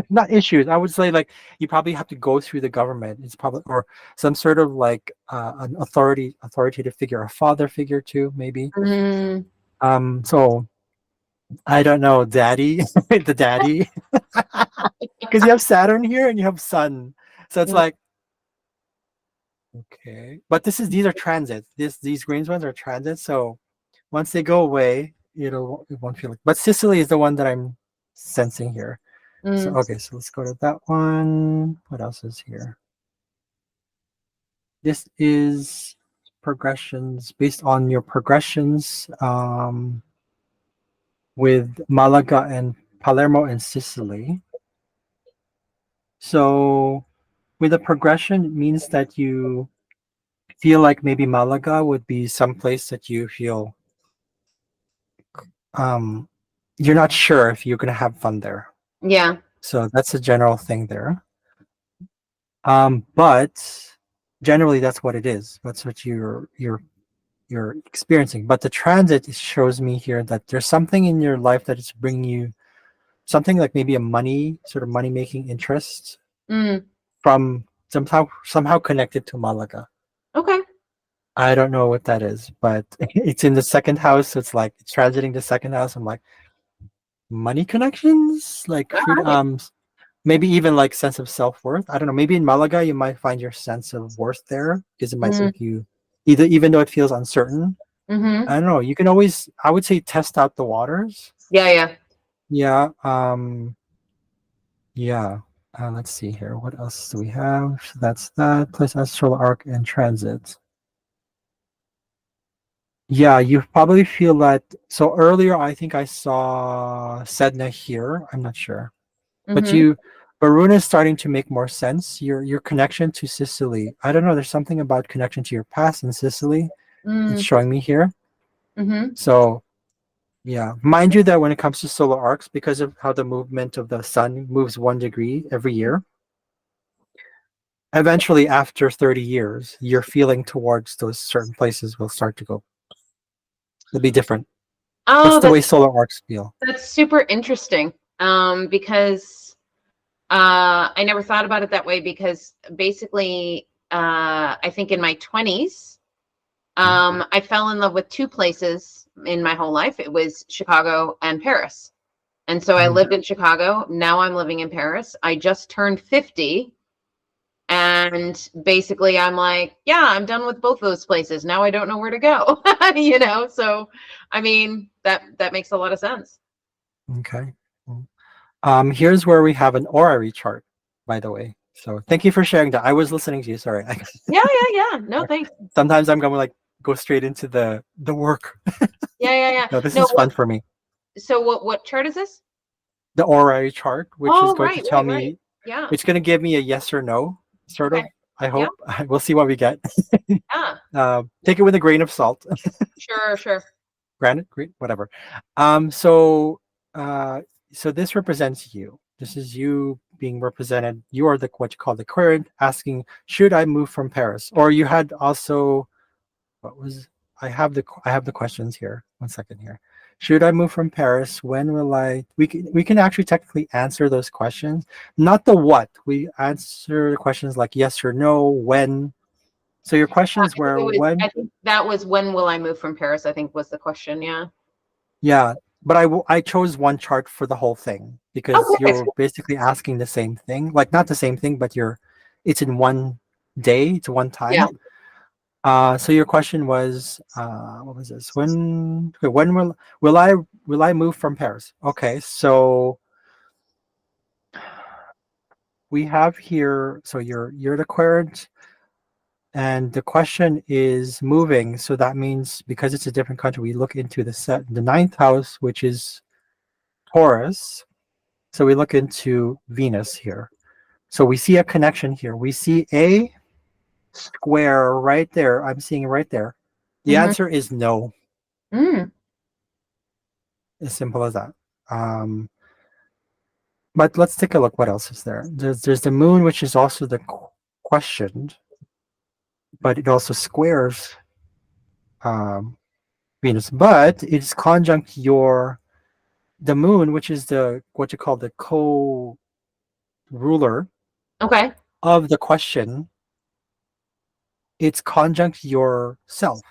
Not issues. I would say like you probably have to go through the government. It's probably or some sort of like an authoritative figure, a father figure too, maybe. mm, So I don't know, daddy, the daddy, because you have Saturn here and you have Sun, so it's mm, like okay. But these are transits. These green ones are transits. So once they go away, it won't feel like. But Sicily is the one that I'm sensing here. So mm, okay, so let's go to that one. What else is here? This is progressions based on your progressions with Malaga and Palermo and Sicily. So with a progression, it means that you feel like maybe Malaga would be some place that you feel um, you're not sure if you're gonna have fun there. yeah. So that's a general thing there. But generally that's what it is. That's what you're experiencing. But the transit shows me here that there's something in your life that is bringing you something like maybe a money making interest Mm, from somehow connected to Malaga. okay. I don't know what that is, but it's in the second house. So it's like it's transiting the second house. I'm like money connections, like All right. maybe even like sense of self-worth. I don't know. Maybe in Malaga you might find your sense of worth there because it might Mm, make you either even though it feels uncertain. mm-hmm. I don't know. You can always I would say test out the waters. Yeah, yeah. Yeah. Yeah. Let's see here. What else do we have? So that's that plus astral arc and transit. Yeah, you probably feel that. So earlier, I think I saw Sedna here. I'm not sure, but Mm-hmm. Varuna is starting to make more sense. Your connection to Sicily. I don't know. There's something about connection to your past in Sicily. It's Mm, showing me here. mm-hmm. So yeah, mind you that when it comes to solar arcs, because of how the movement of the sun moves 1 degree every year, eventually after 30 years, your feeling towards those certain places will start to go. It'll be different. That's Oh, the way solar arcs feel. that's super interesting. Because I never thought about it that way because basically, I think in my 20s, I fell in love with two places in my whole life. It was Chicago and Paris. And so I Mm. lived in Chicago. Now I'm living in Paris. I just turned 50. And basically, I'm like, yeah, I'm done with both those places. Now I don't know where to go. So I mean, that makes a lot of sense. Okay. Cool. Here's where we have an orary chart, by the way. So thank you for sharing that. I was listening to you. Sorry. Yeah, yeah, yeah. No, thanks. Sometimes I'm going to like go straight into the work. Yeah, yeah, yeah. No, this No, is fun for me. so what chart is this? The orary chart, which is Oh, going to right, tell right, right. me, Yeah. it's going to give me a yes or no, sort Okay. of. I Yeah. hope. We'll see what we get. Yeah. Take it with a grain of salt. Sure, sure. Granted, great, whatever. Um, so, uh, so this represents you. This is you being represented. You are the what you call the querent, asking, should I move from Paris? Or you had also, what was I have the questions here. 1 second here. Should I move from Paris? When will I? We can actually technically answer those questions, not the what. We answer the questions like yes or no, when. So your questions were I when. think that was when will I move from Paris, I think was the question. Yeah. Yeah, but I chose one chart for the whole thing Oh, because perfect. you're basically asking the same thing. Like not the same thing, but it's in one day, it's one Yeah. time. So your question was what was this? When will I move from Paris? Okay, so we have here so you're the querent and the question is moving. So that means because it's a different country, we look into the ninth house, which is Taurus. So we look into Venus here. So we see a connection here. We see a square right there. I'm seeing it right there. The Mm-hmm. answer is no. Mm, As simple as that. Um, but let's take a look. What else is there? There's the moon, which is also the question, but it also squares um, Venus. But it's conjunct the moon, which is the what you call the co-ruler okay. of the question. It's conjunct yourself.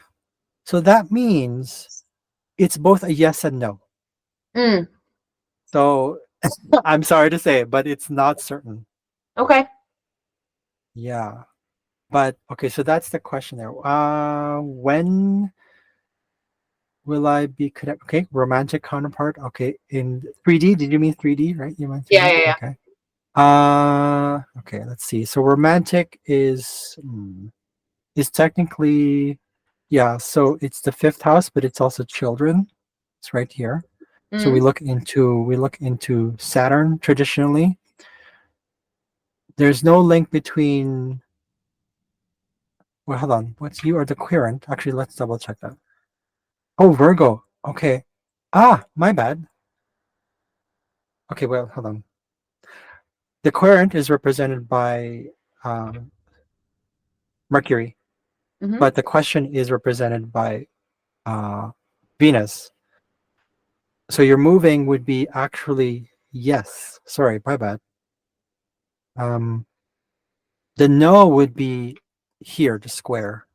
So that means it's both a yes and no. Mm, So I'm sorry to say, but it's not certain. okay. Yeah. But okay, so that's the question there. When will I be connected? Okay, romantic counterpart. Okay, in 3D. Did you mean 3D? Right? You meant Yeah, 3D. yeah, yeah. Okay. Okay. Let's see. So romantic is technically yeah. So it's the fifth house, but it's also children. It's right here. So Mm, we look into Saturn traditionally. There's no link between. Well, hold on. What's you or the querent? Actually, let's double check that. Oh, Virgo. Okay. My bad. Okay, well, hold on. The querent is represented by um, Mercury, mm-hmm. but the question is represented by Venus. So your moving would be actually yes. Sorry, my bad. The no would be here, the square.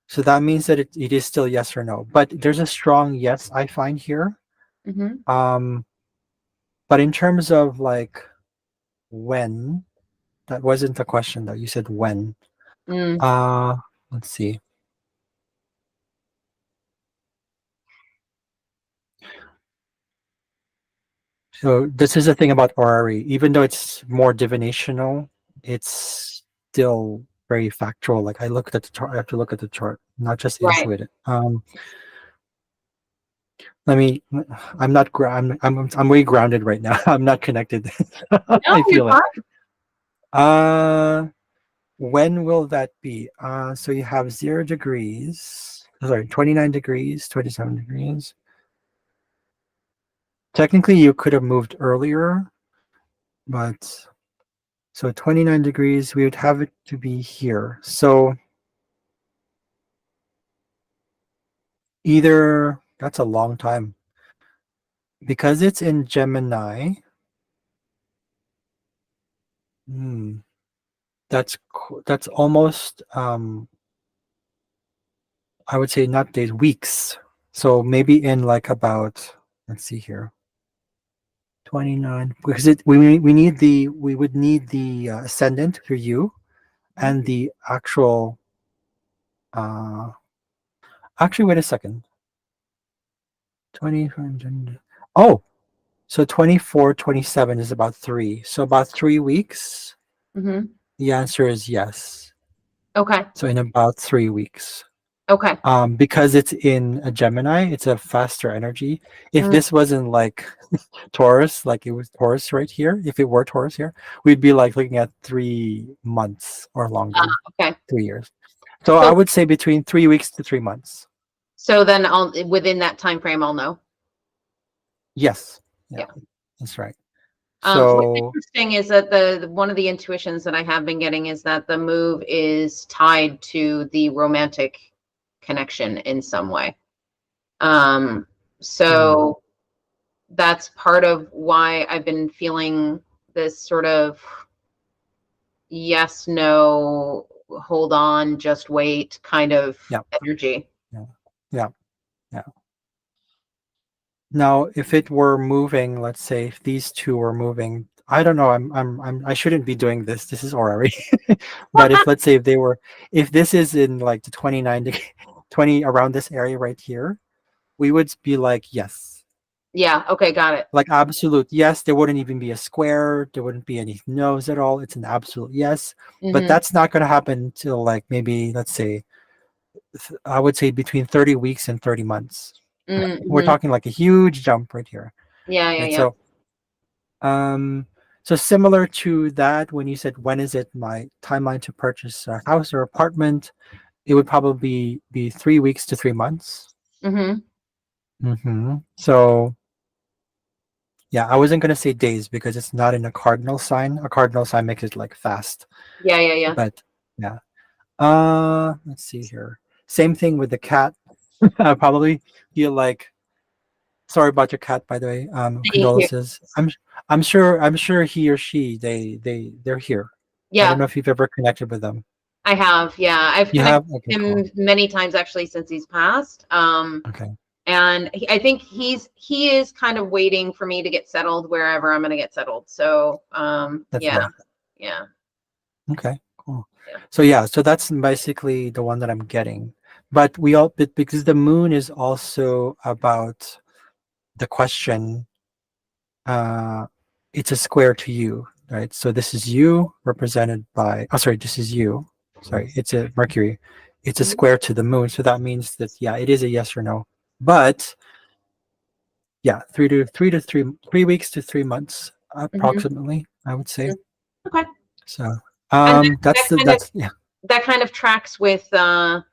So that means that it is still yes or no. But there's a strong yes I find here. Mm-hmm. But in terms of like when, that wasn't the question though. You said when. Mm. Uh let's see. So this is the thing about horary. Even though it's more divinational, it's still very factual. Like I looked at the chart, I have to look at the chart, not just Right. intuit it. Let me. I'm not. I'm way grounded right now. I'm not connected. No, I you're feel it. fine. Uh, when will that be? So you have 0 degrees. Sorry, 29 degrees, 27 degrees. Technically, you could have moved earlier, but so 29 degrees, we would have it to be here. So either that's a long time because it's in Gemini. Hmm, that's almost I would say not days, weeks. So maybe in like about, let's see here, 29, because we would need the ascendant for you and the actual, uh, actually, wait a second. 20, oh, so 24, 27 is about 3. So about 3 weeks. Mm-hmm. The answer is yes. Okay. So in about 3 weeks. Okay. Because it's in a Gemini, it's a faster energy. If Mm. this wasn't like Taurus, like it was Taurus right here, if it were Taurus here, we'd be like looking at 3 months or longer, Okay. 3 years. So I So would say between 3 weeks to 3 months. so then I'll within that time frame I'll know. Yes. Yeah, Yeah. that's right. What's So interesting is that the one of the intuitions that I have been getting is that the move is tied to the romantic connection in some way. Um, hmm, so that's part of why I've been feeling this sort of yes, no, hold on, just wait kind of yeah, energy. yeah, yeah, yeah. Now, if it were moving, let's say if these two were moving, I don't know. I shouldn't be doing this. This is orrery. But if let's say if they were, if this is in like the 29 to 20 around this area right here, we would be like yes, Yeah, okay, got it. like absolute yes. There wouldn't even be a square. There wouldn't be any no's at all. It's an absolute yes. But Mm-hmm. that's not going to happen until like maybe let's say I would say between 30 weeks and 30 months. We're Mm-hmm. talking like a huge jump right here. Yeah, yeah, Right. yeah. So similar to that, when you said when is it my timeline to purchase a house or apartment, it would probably be 3 weeks to 3 months. Mm-hmm. So yeah, I wasn't gonna say days because it's not in a cardinal sign. A cardinal sign makes it like fast, Yeah, yeah, yeah. but yeah. Let's see here. Same thing with the cat. I probably feel like sorry about your cat, by the way. Thank you. Condolences. I'm sure he or she they're here. I don't Yeah, know if you've ever connected with them. I have. Yeah, I've You connected have? Okay, with cool. him many times actually since he's passed. Okay, And I think he is kind of waiting for me to get settled wherever I'm going to get settled. So, that's yeah, right. yeah, Okay, cool. yeah. So yeah, so that's basically the one that I'm getting. But because the moon is also about the question, uh, it's a square to you, right? So this is you represented by, oh, sorry, this is you. Sorry, it's a Mercury. It's a Mhm. square to the moon. So that means that, yeah, it is a yes or no. But yeah, 3 weeks to 3 months Mhm. approximately, I would say. Okay. So And that's yeah. that kind of tracks with the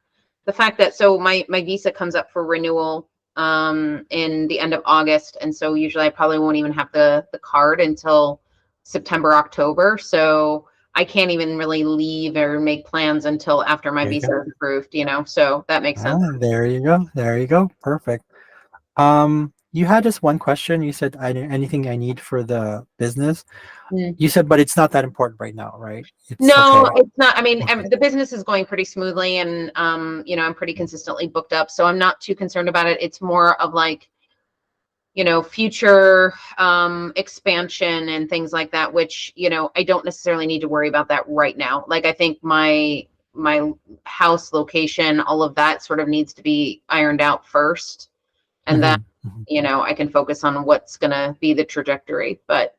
fact that so my visa comes up for renewal in the end of August, and so usually I probably won't even have the card until September, October. So I can't even really leave or make plans until after my There you visa go. is approved, so that makes sense. There you go. There you go. Perfect. You had just one question. You said anything I need for the business. Mm. You said, but it's not that important right now, right? It's No, okay. it's not. I mean, Okay. the business is going pretty smoothly, and I'm pretty consistently booked up, so I'm not too concerned about it. It's more of like, future expansion and things like that, which, I don't necessarily need to worry about that right now. Like, I think my house location, all of that sort of needs to be ironed out first, and then, Mhm, mhm. I can focus on what's gonna be the trajectory. But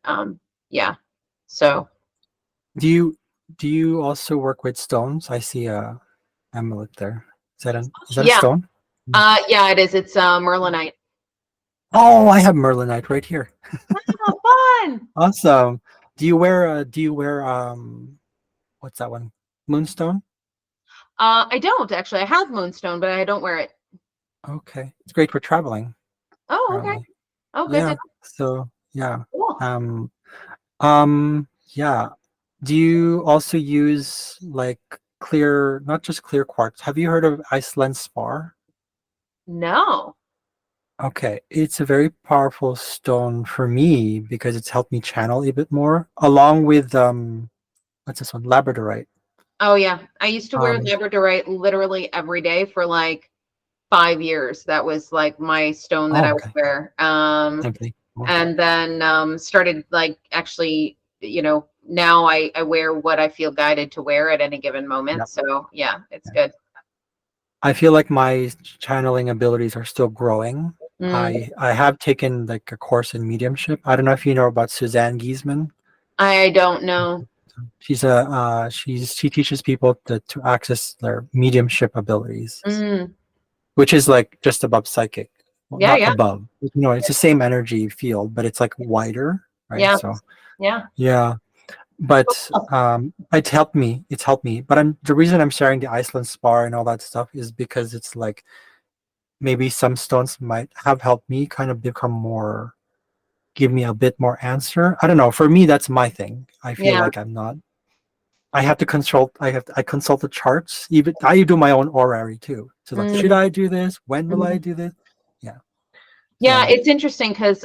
yeah. So Do you do you also work with stones? I see a amulet there. Is that a yeah, stone? yeah, it is. It's Merlinite. Oh, I have Merlinite right here. Oh, fun. Awesome. Do you wear what's that one? Moonstone? I don't actually. I have Moonstone, but I don't wear it. Okay. It's great for traveling, Oh, okay. apparently. Oh, good to Yeah. So yeah. cool. Um yeah. Do you also use like clear, not just clear quartz? Have you heard of Iceland spar? No. Okay, it's a very powerful stone for me because it's helped me channel a bit more, along with what's this one? Labradorite. Oh yeah. I used to wear Um, labradorite literally every day for like 5 years. That was like my stone that oh, I would okay. wear. Okay. Cool. And then started like actually, now I wear what I feel guided to wear at any given moment. Yep. So yeah, it's Yeah. good. I feel like my channeling abilities are still growing. Mm, I have taken like a course in mediumship. I don't know if you know about Suzanne Giesman. I don't know. She teaches people to access their mediumship abilities, Mm, which is like just above psychic. Well, yeah, not yeah, above. It's the same energy field, but it's like wider, right? yeah, So yeah. yeah. But Oh, it's helped me. It's helped me. But the reason I'm sharing the Iceland spar and all that stuff is because it's like maybe some stones might have helped me kind of become more, give me a bit more answer. I don't know. For me, that's my thing. I feel yeah. like I'm not. I have to consult. I consult the charts. Even I do my own horary too. So like, should Mm, I do this? When will I mhm. do this? Yeah. Yeah, So it's interesting because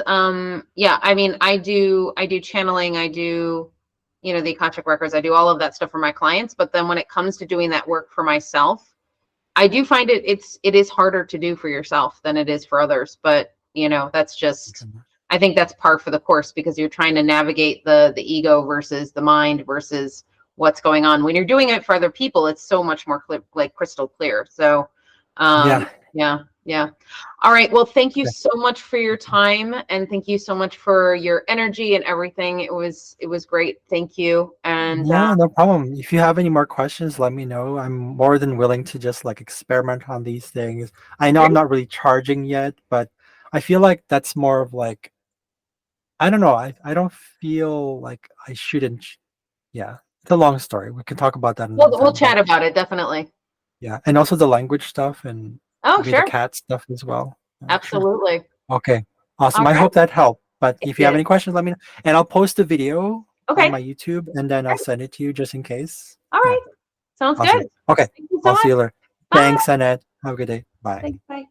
yeah, I mean, I do channeling, I do, the Akashic records, I do all of that stuff for my clients, but then when it comes to doing that work for myself, I do find it is harder to do for yourself than it is for others. But that's just, I think that's par for the course, because you're trying to navigate the ego versus the mind versus what's going on. When you're doing it for other people, it's so much more clear, like crystal clear. So yeah. yeah, yeah. All right. Well, thank you Okay. so much for your time, and thank you so much for your energy and everything. It was great. Thank you. And Yeah, no problem. If you have any more questions, let me know. I'm more than willing to just like experiment on these things. I know I'm not really charging yet, but I feel like that's more of like, I don't know. I don't feel like I shouldn't. Yeah, it's a long story. We can talk about that we'll another we'll time. But chat about it, definitely. yeah, and also the language stuff and Oh, maybe the sure. cat stuff as well. Sure. Absolutely. Okay. All Awesome. I right. hope that helped. But It if you have did. any questions, let me know. And I'll post a video on Okay. my YouTube and then I'll Great. send it to you just in case. All Yeah. right. Sounds good. Awesome. Okay. Thank you so I'll see much. you later. Bye. Thanks, Annette. Have a good day. Bye. Thanks. Bye.